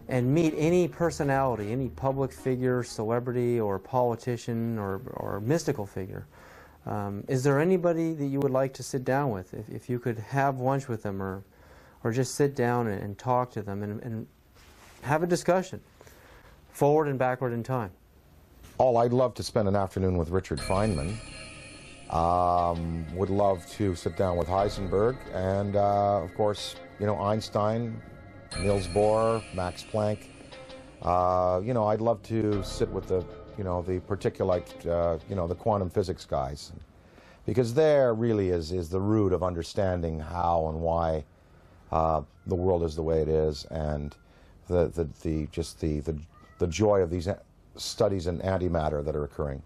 and meet any personality, any public figure, celebrity, or politician, or mystical figure, is there anybody that you would like to sit down with, if you could have lunch with them, or just sit down and talk to them and have a discussion, forward and backward in time? Oh, I'd love to spend an afternoon with Richard Feynman. Would love to sit down with Heisenberg, and of course, you know, Einstein, Niels Bohr, Max Planck, You know, I'd love to sit with the, you know, the particulate, you know, the quantum physics guys, because there really is the root of understanding how and why the world is the way it is, and the joy of these studies in antimatter that are occurring.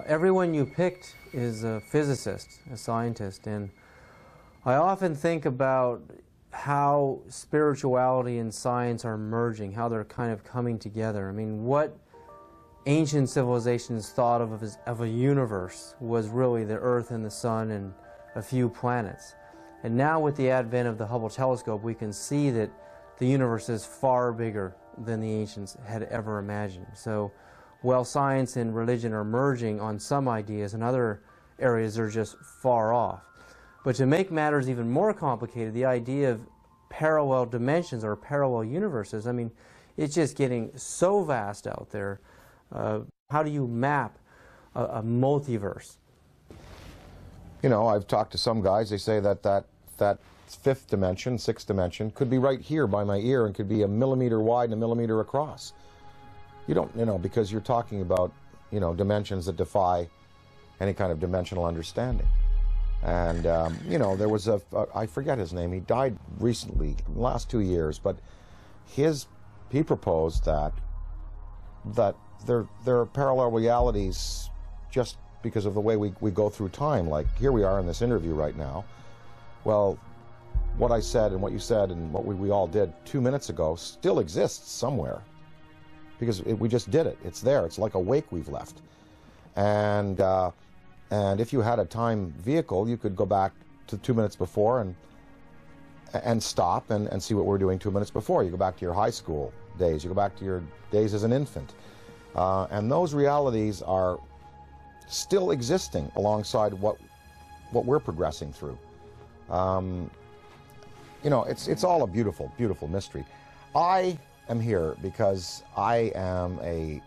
Everyone you picked is a physicist, a scientist, and I often think about how spirituality and science are merging, how they're kind of coming together. I mean, what ancient civilizations thought of a universe was really the Earth and the Sun and a few planets. And now with the advent of the Hubble telescope, we can see that the universe is far bigger than the ancients had ever imagined. So while science and religion are merging on some ideas, in other areas they're just far off. But to make matters even more complicated, the idea of parallel dimensions or parallel universes, I mean, it's just getting so vast out there. How do you map a multiverse? You know, I've talked to some guys, they say that fifth dimension, sixth dimension, could be right here by my ear and could be a millimeter wide and a millimeter across. You don't, you know, because you're talking about, you know, dimensions that defy any kind of dimensional understanding. And, you know, there was I forget his name, he died recently, in the last 2 years, but he proposed that there are parallel realities just because of the way we go through time. Like, here we are in this interview right now. Well, what I said and what you said and what we all did 2 minutes ago still exists somewhere. Because we just did it. It's there. It's like a wake we've left. And if you had a time vehicle, you could go back to 2 minutes before and stop and see what we're doing 2 minutes before. You go back to your high school days. You go back to your days as an infant. And those realities are still existing alongside what we're progressing through. You know, it's all a beautiful, beautiful mystery. I am here because I am a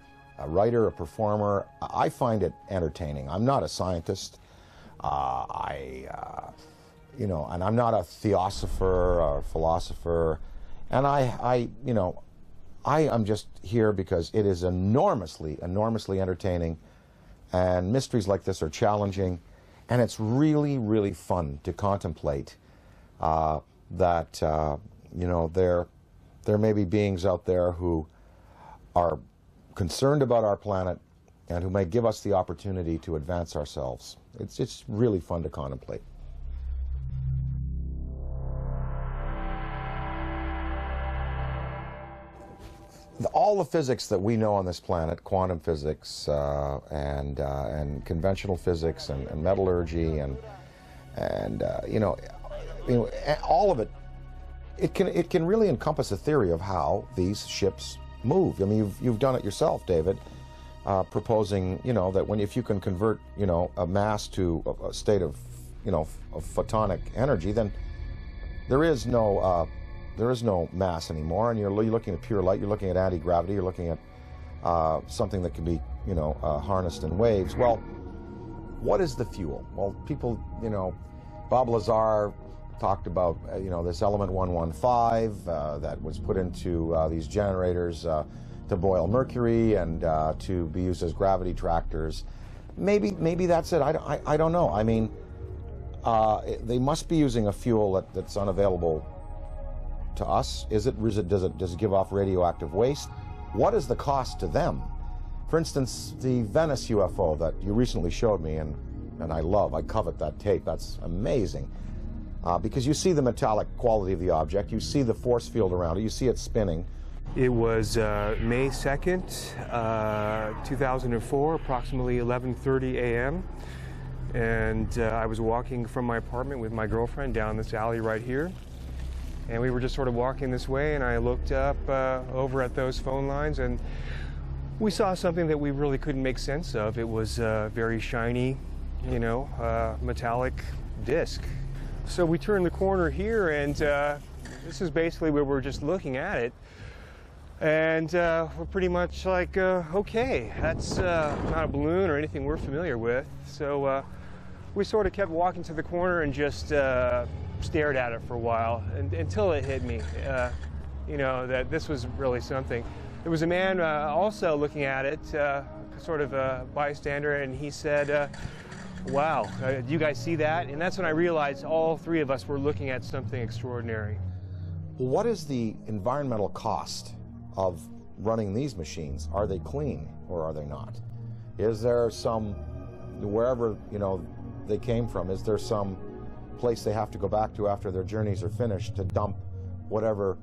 writer, a performer. I find it entertaining. I'm not a scientist. You know, and I'm not a theosopher or philosopher. And you know, I am just here because it is enormously, enormously entertaining. And mysteries like this are challenging. And it's really, really fun to contemplate that, you know, there may be beings out there who are concerned about our planet and who may give us the opportunity to advance ourselves. It's really fun to contemplate. All the physics that we know on this planet, quantum physics and conventional physics and metallurgy and you know, all of it, it can really encompass a theory of how these ships move. I mean, you've done it yourself, David, proposing, you know, that if you can convert, you know, a mass to a state of, you know, of photonic energy, then there is no mass anymore, and you're looking at pure light. You're looking at anti-gravity. You're looking at something that can be, you know, harnessed in waves. Well, what is the fuel? Well, people, you know, Bob Lazar talked about, you know, this element 115 that was put into these generators to boil mercury and to be used as gravity tractors. Maybe that's it. I don't know. I mean, they must be using a fuel that's unavailable to us. Does it give off radioactive waste? What is the cost to them? For instance, the Venice UFO that you recently showed me, and I covet that tape. That's amazing. Because you see the metallic quality of the object, you see the force field around it, you see it spinning. It was May 2nd, 2004, approximately 11:30 a.m. And I was walking from my apartment with my girlfriend down this alley right here. And we were just sort of walking this way, and I looked up over at those phone lines, and we saw something that we really couldn't make sense of. It was a very shiny, you know, metallic disc. So we turned the corner here, and this is basically where we're just looking at it. And we're pretty much like, okay, that's not a balloon or anything we're familiar with. So we sort of kept walking to the corner and just stared at it for a while until it hit me, you know, that this was really something. There was a man also looking at it, sort of a bystander, and he said, wow, do you guys see that? And that's when I realized all three of us were looking at something extraordinary. What is the environmental cost of running these machines? Are they clean or are they not? Is there some, wherever, you know, they came from, is there some place they have to go back to after their journeys are finished to dump whatever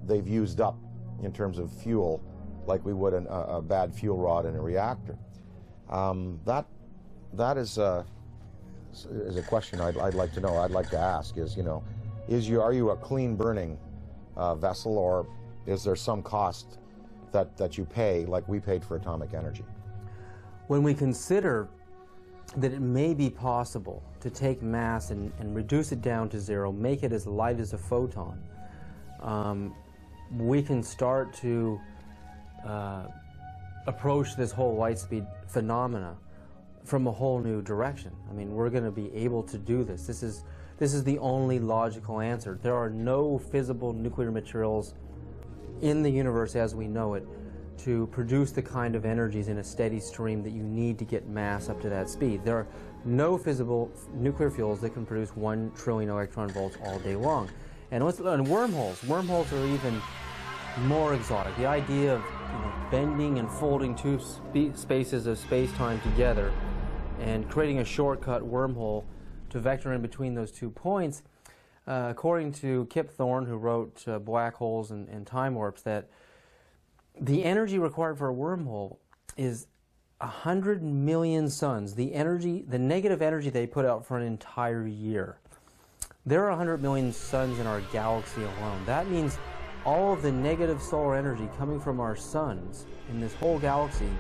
they've used up in terms of fuel, like we would a bad fuel rod in a reactor? That is a question I'd like to know. I'd like to ask is, you know, are you a clean burning vessel, or is there some cost that you pay like we paid for atomic energy? When we consider that it may be possible to take mass and reduce it down to zero, make it as light as a photon, we can start to approach this whole light speed phenomena from a whole new direction. I mean, we're going to be able to do this. This is the only logical answer. There are no fissile nuclear materials in the universe as we know it to produce the kind of energies in a steady stream that you need to get mass up to that speed. There are no fissile nuclear fuels that can produce 1 trillion electron volts all day long. And wormholes are even more exotic. The idea of, you know, bending and folding two spaces of space-time together and creating a shortcut wormhole to vector in between those 2 points, according to Kip Thorne, who wrote Black Holes and Time Warps, that the energy required for a wormhole is 100 million suns, the negative energy they put out for an entire year. There are 100 million suns in our galaxy alone. That means all of the negative solar energy coming from our suns in this whole galaxy,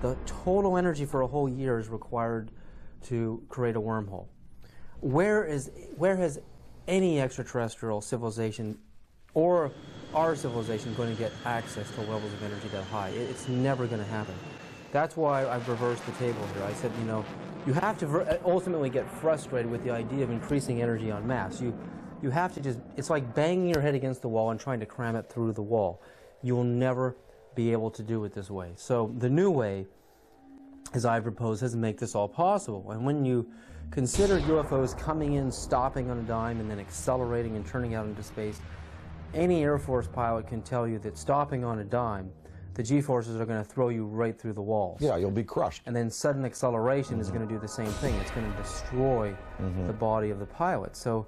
the total energy for a whole year is required to create a wormhole. Where has any extraterrestrial civilization or our civilization going to get access to levels of energy that high? It's never going to happen. That's why I've reversed the table here. I said, you know, you have to ultimately get frustrated with the idea of increasing energy en masse. You have to it's like banging your head against the wall and trying to cram it through the wall. You will never be able to do it this way. So the new way, as I propose, is to make this all possible. And when you consider UFOs coming in, stopping on a dime, and then accelerating and turning out into space, any Air Force pilot can tell you that stopping on a dime, the G-forces are going to throw you right through the walls. Yeah, you'll be crushed. And then sudden acceleration is going to do the same thing. It's going to destroy the body of the pilot. So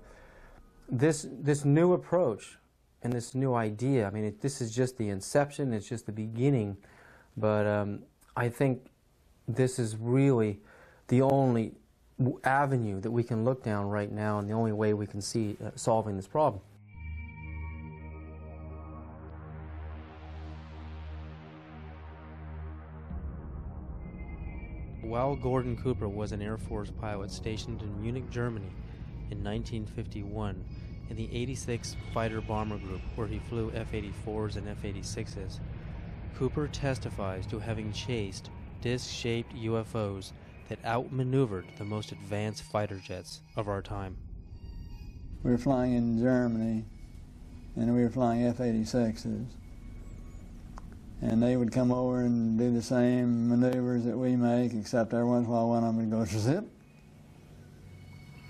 this new approach and this new idea, I mean, this is just the inception, it's just the beginning, but I think this is really the only avenue that we can look down right now and the only way we can see solving this problem. While Gordon Cooper was an Air Force pilot stationed in Munich, Germany in 1951 in the 86th Fighter Bomber Group, where he flew F-84s and F-86s, Cooper testifies to having chased disc-shaped UFOs that outmaneuvered the most advanced fighter jets of our time. We were flying in Germany, and we were flying F-86s. And they would come over and do the same maneuvers that we make, except every once in a while one of them would go zip.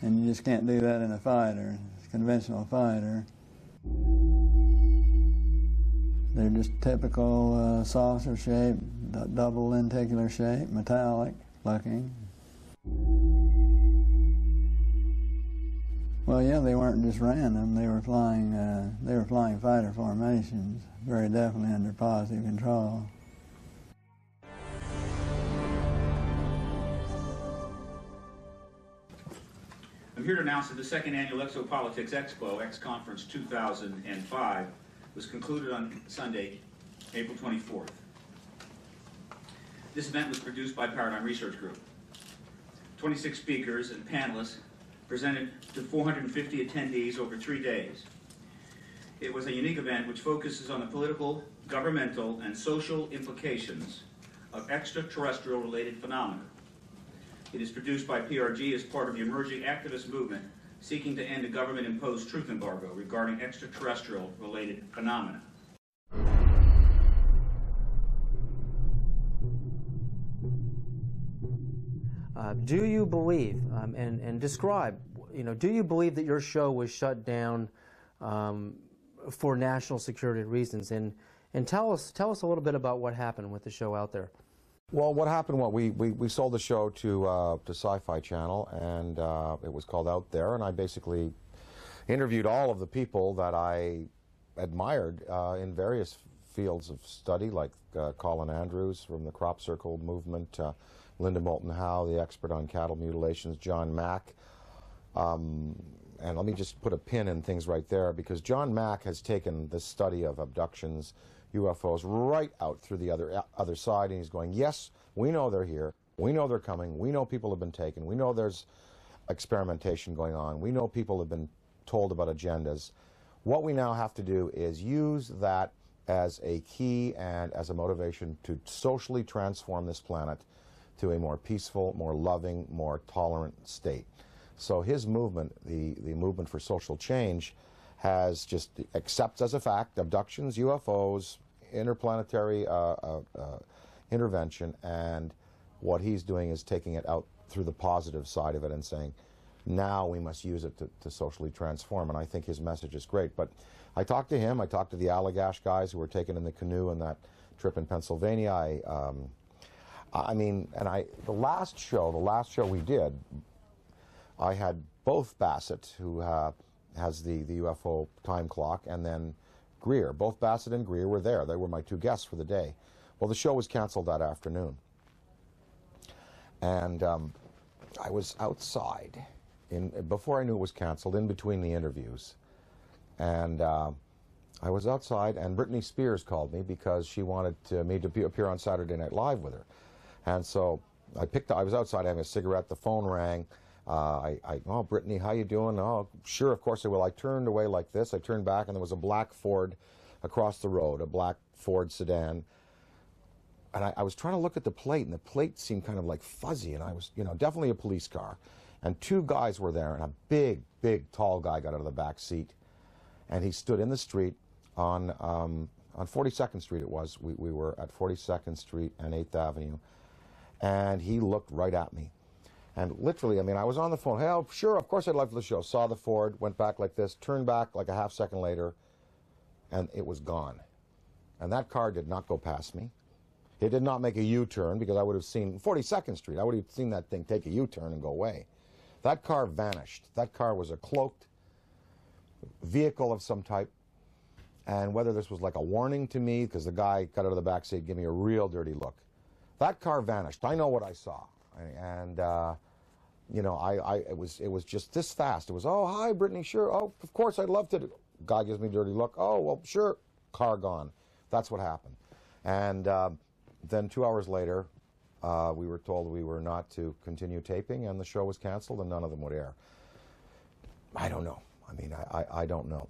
And you just can't do that in a fighter, a conventional fighter. They're just typical saucer shape, double lenticular shape, metallic looking. Well, yeah, they weren't just random. They were flying fighter formations, very definitely under positive control. I'm here to announce that the second annual Exopolitics Expo, X-Conference 2005, was concluded on Sunday, April 24th. This event was produced by Paradigm Research Group. 26 speakers and panelists presented to 450 attendees over 3 days. It was a unique event which focuses on the political, governmental, and social implications of extraterrestrial-related phenomena. It is produced by PRG as part of the emerging activist movement seeking to end a government-imposed truth embargo regarding extraterrestrial-related phenomena. Do you believe, and describe, do you believe that your show was shut down for national security reasons? And tell us a little bit about what happened with the show out there. Well, what happened? We sold the show to Sci-Fi Channel, and it was called Out There, and I basically interviewed all of the people that I admired in various fields of study, like Colin Andrews from the Crop Circle movement, Linda Moulton Howe, the expert on cattle mutilations, John Mack. And let me just put a pin in things right there, because John Mack has taken the study of abductions, UFOs, right out through the other side, and he's going, yes, we know they're here, we know they're coming, we know people have been taken, we know there's experimentation going on, we know people have been told about agendas. What we now have to do is use that as a key and as a motivation to socially transform this planet to a more peaceful, more loving, more tolerant state. So his movement, the movement for social change, has just accepts as a fact abductions, UFOs, interplanetary intervention, and what he's doing is taking it out through the positive side of it and saying, now we must use it to socially transform, and I think his message is great. But I talked to him, I talked to the Allagash guys who were taken in the canoe in that trip in Pennsylvania. The last show we did, I had both Bassett, who has the UFO time clock, and then Greer. Both Bassett and Greer were there. They were my two guests for the day. Well, the show was canceled that afternoon. And I was outside, before I knew it was canceled, in between the interviews. And I was outside, and Britney Spears called me because she wanted me to appear on Saturday Night Live with her. And so I was outside having a cigarette, the phone rang. Oh, Brittany, how you doing? Oh, sure, of course I will. I turned away like this. I turned back, and there was a black Ford across the road, a black Ford sedan. And I was trying to look at the plate, and the plate seemed kind of like fuzzy, and I was, definitely a police car. And two guys were there, and a big, big, tall guy got out of the back seat. And he stood in the street on 42nd Street it was. We were at 42nd Street and 8th Avenue. And he looked right at me. And literally, I was on the phone. Hey, oh, sure, of course I'd love the show. Saw the Ford, went back like this, turned back like a half second later, and it was gone. And that car did not go past me. It did not make a U-turn, because I would have seen 42nd Street. I would have seen that thing take a U-turn and go away. That car vanished. That car was a cloaked vehicle of some type. And whether this was like a warning to me, because the guy got out of the back seat, gave me a real dirty look. That car vanished. I know what I saw. And it was just this fast. It was, oh, hi, Brittany, sure. Oh, of course, I'd love to. Guy gives me a dirty look. Oh, well, sure. Car gone. That's what happened. And then 2 hours later, we were told we were not to continue taping, and the show was canceled, and none of them would air. I don't know. I don't know.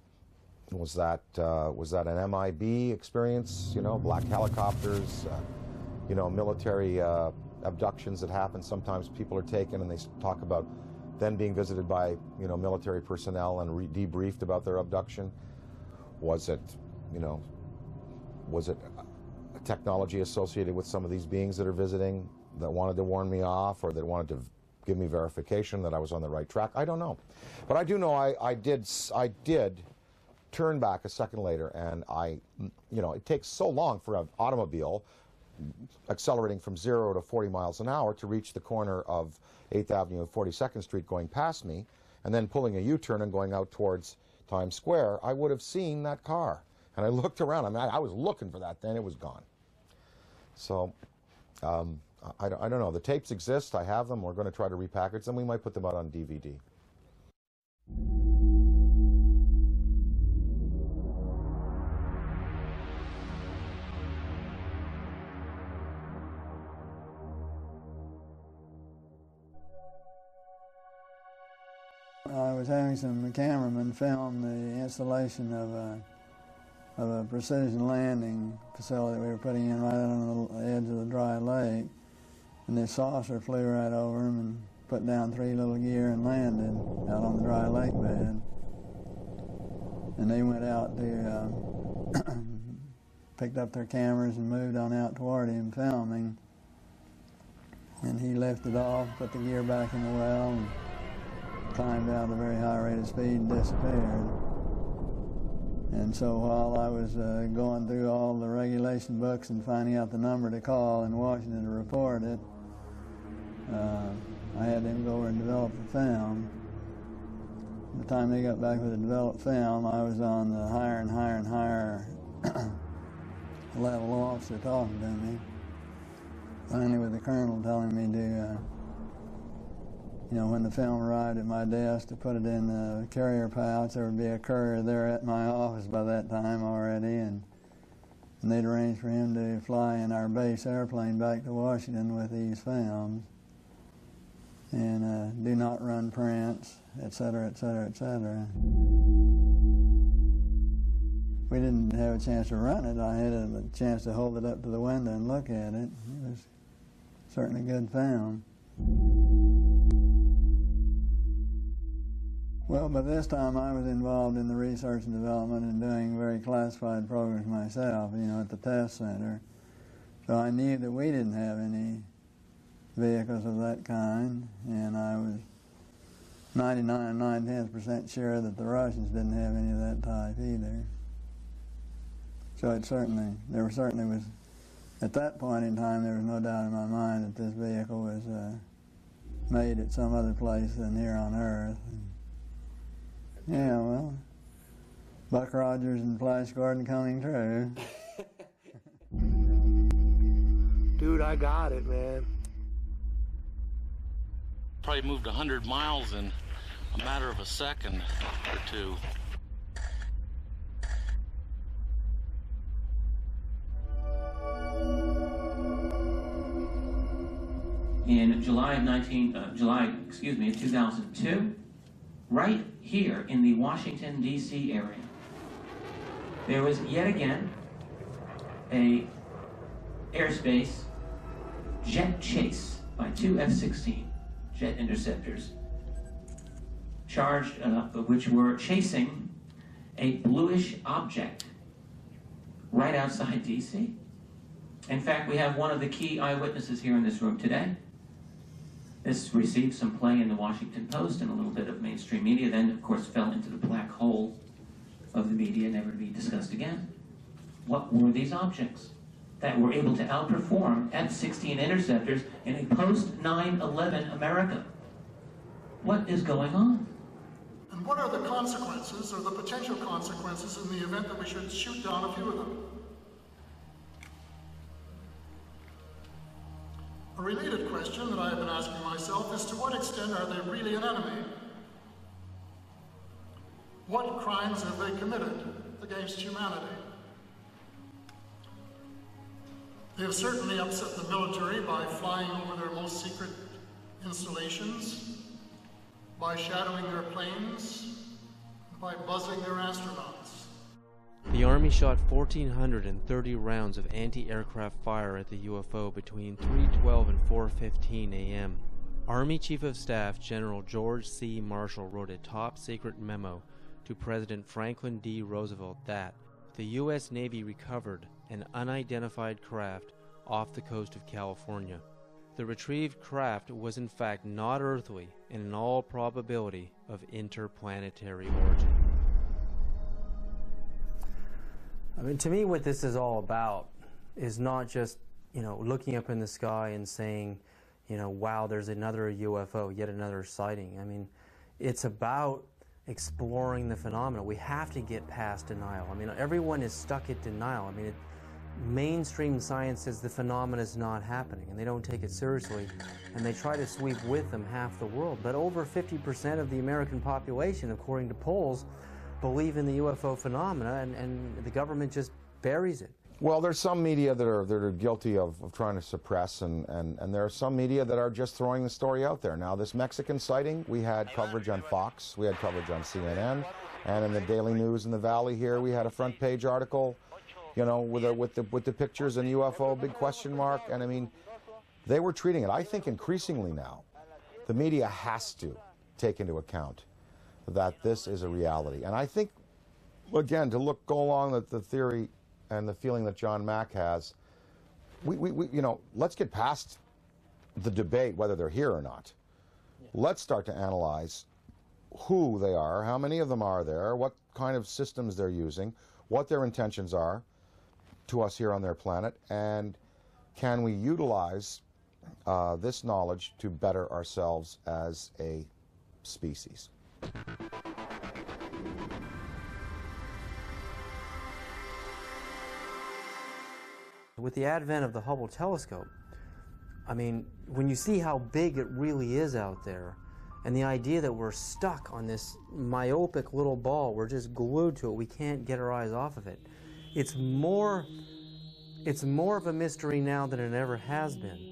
Was that an MIB experience? Black helicopters, military abductions that happen. Sometimes people are taken and they talk about then being visited by military personnel and debriefed about their abduction. Was it a technology associated with some of these beings that are visiting that wanted to warn me off, or that wanted to give me verification that I was on the right track? I don't know, but I do know I did turn back a second later, and it takes so long for an automobile accelerating from 0 to 40 miles an hour to reach the corner of 8th Avenue and 42nd Street going past me, and then pulling a U-turn and going out towards Times Square. I would have seen that car. And I looked around. I was looking for that then. It was gone. So, I don't know. The tapes exist. I have them. We're going to try to repackage them. We might put them out on DVD. I was having some cameramen film the installation of a of a precision landing facility we were putting in right on the edge of the dry lake. And this saucer flew right over them and put down 3 little gear and landed out on the dry lake bed. And they went out to, picked up their cameras and moved on out toward him filming. And he lifted off, put the gear back in the well, and climbed out at a very high rate of speed and disappeared. And so while I was going through all the regulation books and finding out the number to call in Washington to report it, I had them go over and develop the film. By the time they got back with the developed film, I was on the higher and higher and higher level officer talking to me. Finally with the colonel telling me to, you know, when the film arrived at my desk, to put it in the carrier pouch. There would be a courier there at my office by that time already, and they'd arranged for him to fly in our base airplane back to Washington with these films, and do not run prints, etc., etc., etc. We didn't have a chance to run it. I had a chance to hold it up to the window and look at it. It was certainly good film. Well, by this time I was involved in the research and development and doing very classified programs myself, you know, at the test center. So I knew that we didn't have any vehicles of that kind, and I was 99 9/10% sure that the Russians didn't have any of that type either. So it certainly, there certainly was, at that point in time, there was no doubt in my mind that this vehicle was made at some other place than here on Earth. And yeah, well, Buck Rogers and Flash Gordon coming true. Dude, I got it, man. Probably moved 100 miles in a matter of a second or two. In July of 2002, right here in the Washington, D.C. area, there was yet again a airspace jet chase by 2 F-16 jet interceptors, charged, which were chasing a bluish object right outside D.C. In fact, we have one of the key eyewitnesses here in this room today. This received some play in the Washington Post and a little bit of mainstream media, then of course fell into the black hole of the media, never to be discussed again. What were these objects that were able to outperform F-16 interceptors in a post-9/11 America? What is going on? And what are the consequences, or the potential consequences, in the event that we should shoot down a few of them? A related question that I have been asking myself is, to what extent are they really an enemy? What crimes have they committed against humanity? They have certainly upset the military by flying over their most secret installations, by shadowing their planes, by buzzing their astronauts. The Army shot 1,430 rounds of anti-aircraft fire at the UFO between 3:12 and 4:15 a.m. Army Chief of Staff General George C. Marshall wrote a top-secret memo to President Franklin D. Roosevelt that the U.S. Navy recovered an unidentified craft off the coast of California. The retrieved craft was in fact not earthly and in all probability of interplanetary origin. I mean, to me, what this is all about is not just, you know, looking up in the sky and saying, you know, wow, there's another UFO, yet another sighting. I mean, it's about exploring the phenomena. We have to get past denial. I mean, everyone is stuck at denial. I mean, mainstream science says the phenomena is not happening, and they don't take it seriously, and they try to sweep with them half the world. But over 50% of the American population, according to polls, believe in the UFO phenomena, and the government just buries it. Well, there's some media that are guilty of trying to suppress, and there are some media that are just throwing the story out there. Now, this Mexican sighting, we had coverage on Fox, we had coverage on CNN, And in the Daily News in the Valley here, we had a front page article, you know, with the pictures and UFO, big question mark. And I mean, they were treating it, I think increasingly now, the media has to take into account that this is a reality. And I think, again, to go along with the theory and the feeling that John Mack has, we you know, let's get past the debate whether they're here or not. Let's start to analyze who they are, how many of them are there, what kind of systems they're using, what their intentions are to us here on their planet, and can we utilize this knowledge to better ourselves as a species. With the advent of the Hubble telescope, I mean, when you see how big it really is out there, and the idea that we're stuck on this myopic little ball, we're just glued to it, we can't get our eyes off of it. It's more of a mystery now than it ever has been.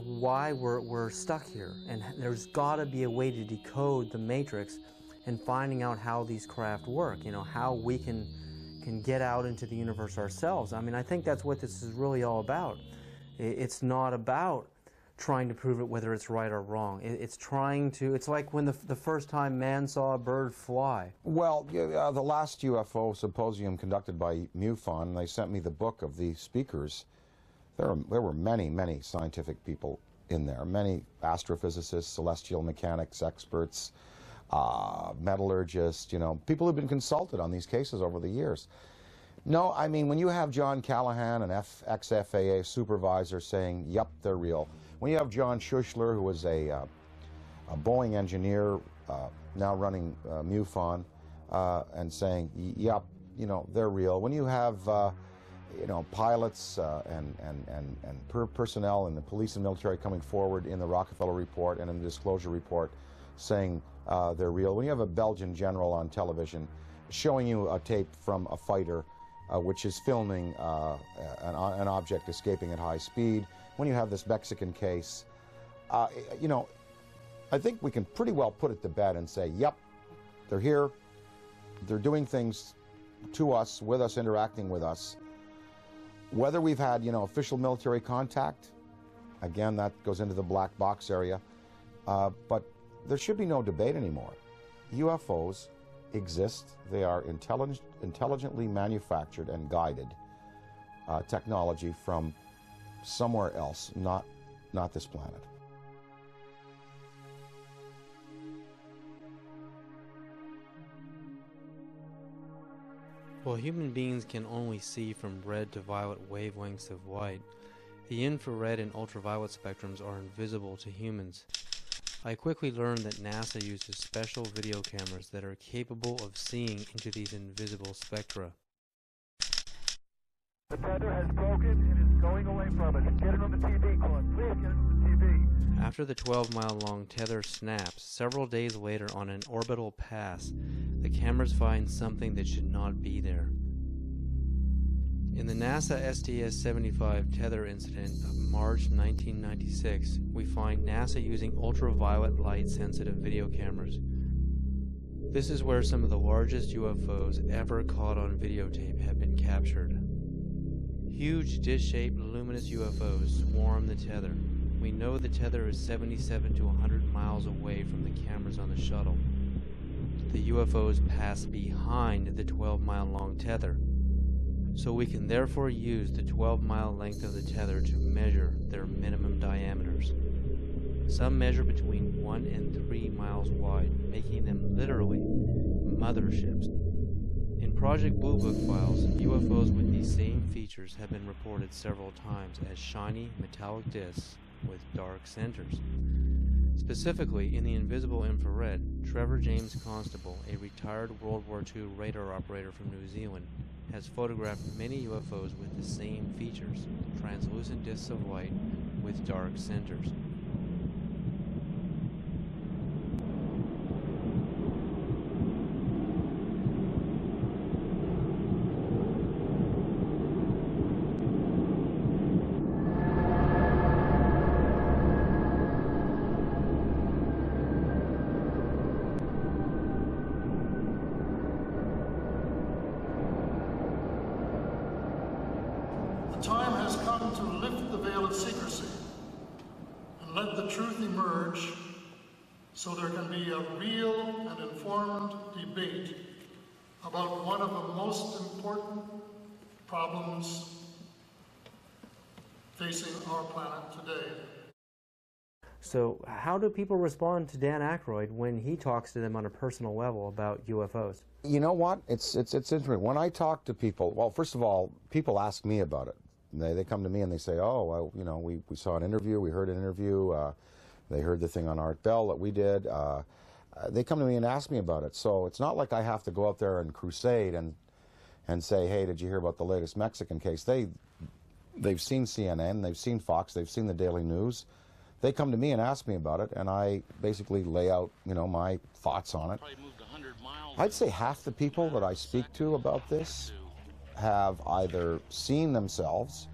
Why we're stuck here, and there's got to be a way to decode the matrix and finding out how these craft work, you know, how we can get out into the universe ourselves. I mean, I think that's what this is really all about. It's not about trying to prove it whether it's right or wrong. It's trying to, it's like when the first time man saw a bird fly. Well, the last UFO symposium conducted by MUFON, they sent me the book of the speakers. There were many, many scientific people in there, many astrophysicists, celestial mechanics experts, metallurgists, you know, people who've been consulted on these cases over the years. No, I mean, when you have John Callahan, an ex-FAA supervisor, saying, yep, they're real. When you have John Schuessler, who was a Boeing engineer, now running MUFON, and saying, yep, you know, they're real. When you have, you know, pilots and personnel in the police and military coming forward in the Rockefeller Report and in the Disclosure Report saying they're real. When you have a Belgian general on television showing you a tape from a fighter which is filming an object escaping at high speed, when you have this Mexican case, you know, I think we can pretty well put it to bed and say, yep, they're here, they're doing things to us, with us, interacting with us. Whether we've had, you know, official military contact, again, that goes into the black box area, but there should be no debate anymore. UFOs exist. They are intelligently manufactured and guided technology from somewhere else, not this planet. While human beings can only see from red to violet wavelengths of white, the infrared and ultraviolet spectrums are invisible to humans. I quickly learned that NASA uses special video cameras that are capable of seeing into these invisible spectra. The tether has broken and is going away from us. Get it on the TV, Claude. Please get it on the TV. After the 12-mile-long tether snaps, several days later on an orbital pass, the cameras find something that should not be there. In the NASA STS-75 tether incident of March 1996, we find NASA using ultraviolet light-sensitive video cameras. This is where some of the largest UFOs ever caught on videotape have been captured. Huge dish-shaped luminous UFOs swarm the tether. We know the tether is 77 to 100 miles away from the cameras on the shuttle. The UFOs pass behind the 12-mile-long tether, so we can therefore use the 12-mile length of the tether to measure their minimum diameters. Some measure between 1 and 3 miles wide, making them literally motherships. In Project Blue Book files, UFOs with these same features have been reported several times as shiny metallic discs with dark centers. Specifically, in the invisible infrared, Trevor James Constable, a retired World War II radar operator from New Zealand, has photographed many UFOs with the same features, translucent discs of light with dark centers. time to lift the veil of secrecy and let the truth emerge so there can be a real and informed debate about one of the most important problems facing our planet today. So how do people respond to Dan Aykroyd when he talks to them on a personal level about UFOs? You know what? It's interesting. When I talk to people, well, first of all, people ask me about it. They come to me and they say, oh, well, you know, we saw an interview, we heard an interview, they heard the thing on Art Bell that we did. They come to me and ask me about it. So it's not like I have to go out there and crusade and say, hey, did you hear about the latest Mexican case? They've seen CNN, they've seen Fox, they've seen the Daily News. They come to me and ask me about it, and I basically lay out, you know, my thoughts on it. I'd say half the people that I speak to about this have either seen themselves,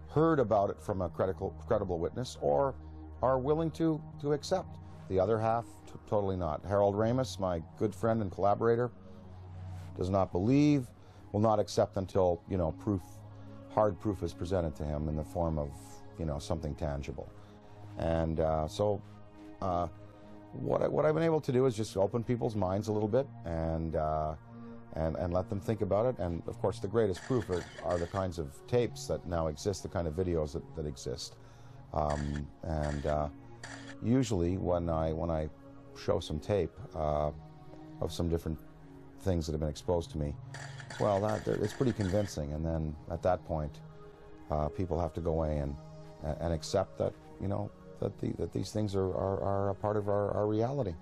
heard about it from a credible witness, or are willing to accept. The other half, totally not. Harold Ramis, my good friend and collaborator, does not believe, will not accept until, you know, hard proof is presented to him in the form of, you know, something tangible. And what I've been able to do is just open people's minds a little bit and let them think about it. And of course, the greatest proof are the kinds of tapes that now exist, the kind of videos that exist. Usually, when I show some tape of some different things that have been exposed to me, well, it's pretty convincing. And then at that point, people have to go away and accept that, you know, that these things are a part of our reality.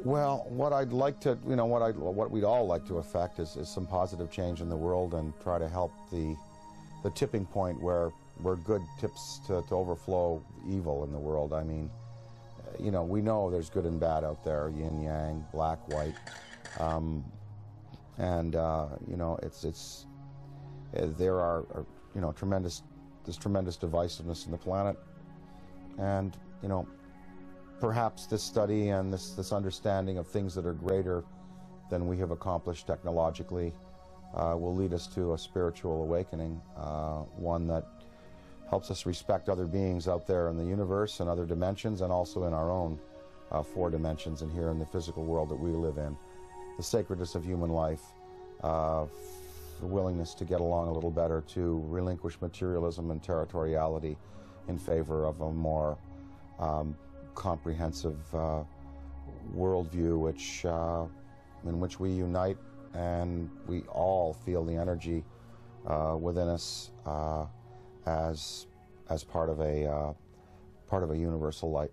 Well, what I'd like to, you know, what we'd all like to effect is some positive change in the world and try to help the tipping point where good tips to overflow evil in the world. I mean, you know, we know there's good and bad out there, yin yang, black, white, you know, there are you know, there's tremendous divisiveness in the planet, and, you know, perhaps this study and this understanding of things that are greater than we have accomplished technologically will lead us to a spiritual awakening, one that helps us respect other beings out there in the universe and other dimensions, and also in our own 4 dimensions and here in the physical world that we live in. The sacredness of human life, the willingness to get along a little better, to relinquish materialism and territoriality in favor of a more comprehensive worldview, in which we unite and we all feel the energy within us as part of a universal light.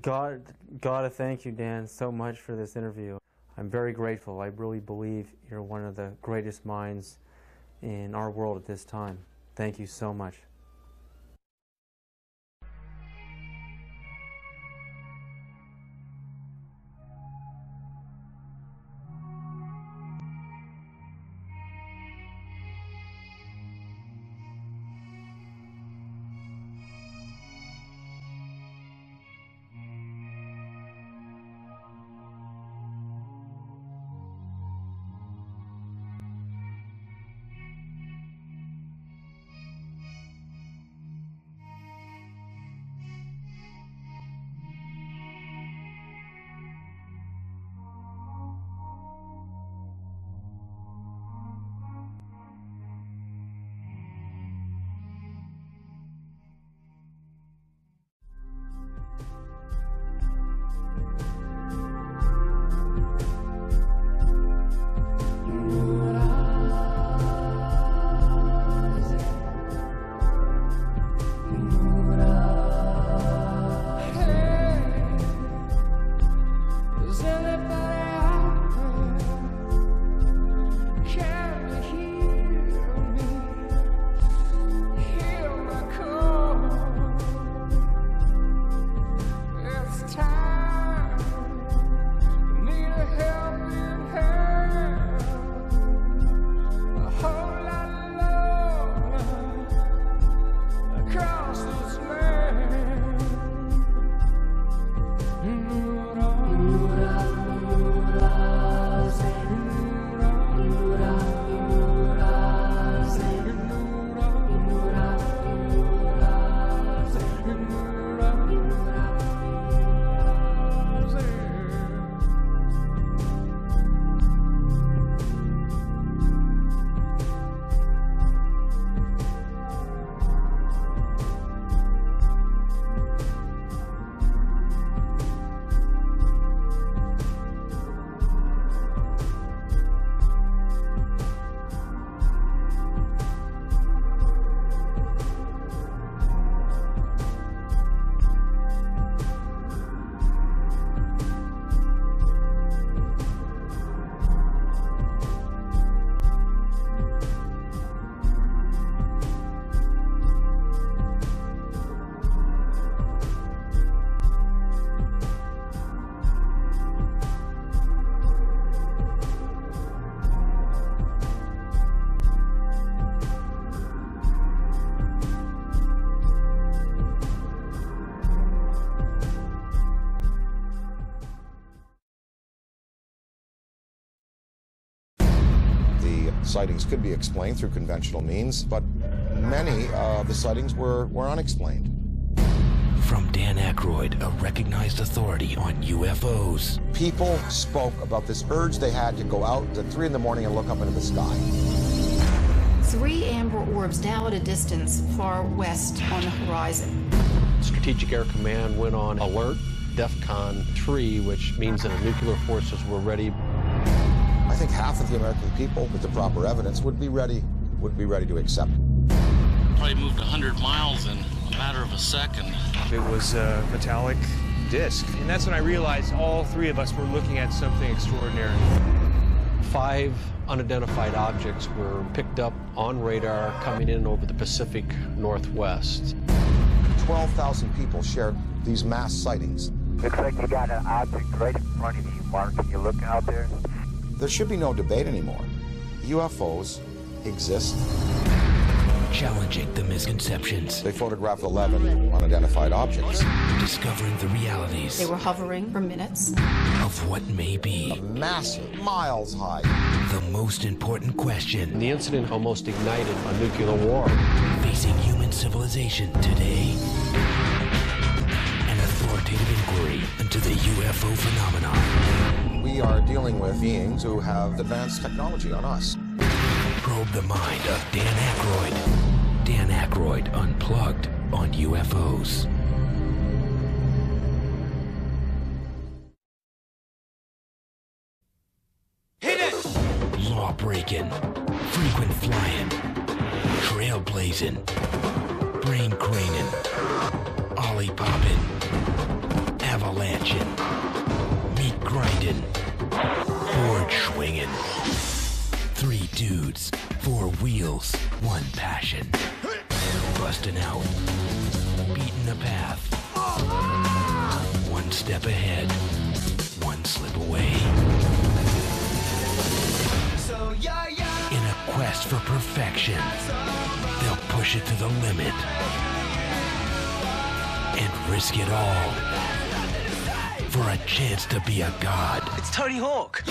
Gotta thank you, Dan, so much for this interview. I'm very grateful. I really believe you're one of the greatest minds in our world at this time. Thank you so much. sightings could be explained through conventional means, but many of the sightings were unexplained. From Dan Aykroyd, a recognized authority on UFOs. People spoke about this urge they had to go out at 3 in the morning and look up into the sky. 3 amber orbs now at a distance far west on the horizon. Strategic Air Command went on alert, DEFCON 3, which means that the nuclear forces were ready. I think half of the American people, with the proper evidence, would be ready to accept. Probably moved 100 miles in a matter of a second. It was a metallic disc, and that's when I realized all 3 of us were looking at something extraordinary. 5 unidentified objects were picked up on radar coming in over the Pacific Northwest. 12,000 people shared these mass sightings. Looks like you got an object right in front of you, Mark. Can you look out there? There should be no debate anymore. UFOs exist. Challenging the misconceptions. They photographed 11 unidentified objects. Discovering the realities. They were hovering for minutes. Of what may be. A massive, miles high. The most important question. The incident almost ignited a nuclear war. Facing human civilization today. An authoritative inquiry into the UFO phenomenon. We are dealing with beings who have advanced technology on us. Probe the mind of Dan Aykroyd. Dan Aykroyd, Unplugged on UFOs. Hit it! Law-breaking, frequent flying, trailblazing, brain craning, ollie-popping, avalanching, meat grinding, board swinging. 3 dudes, 4 wheels, 1 passion. Busting out, beating the path. 1 step ahead, 1 slip away. In a quest for perfection, they'll push it to the limit and risk it all for a chance to be a god. It's Tony Hawk.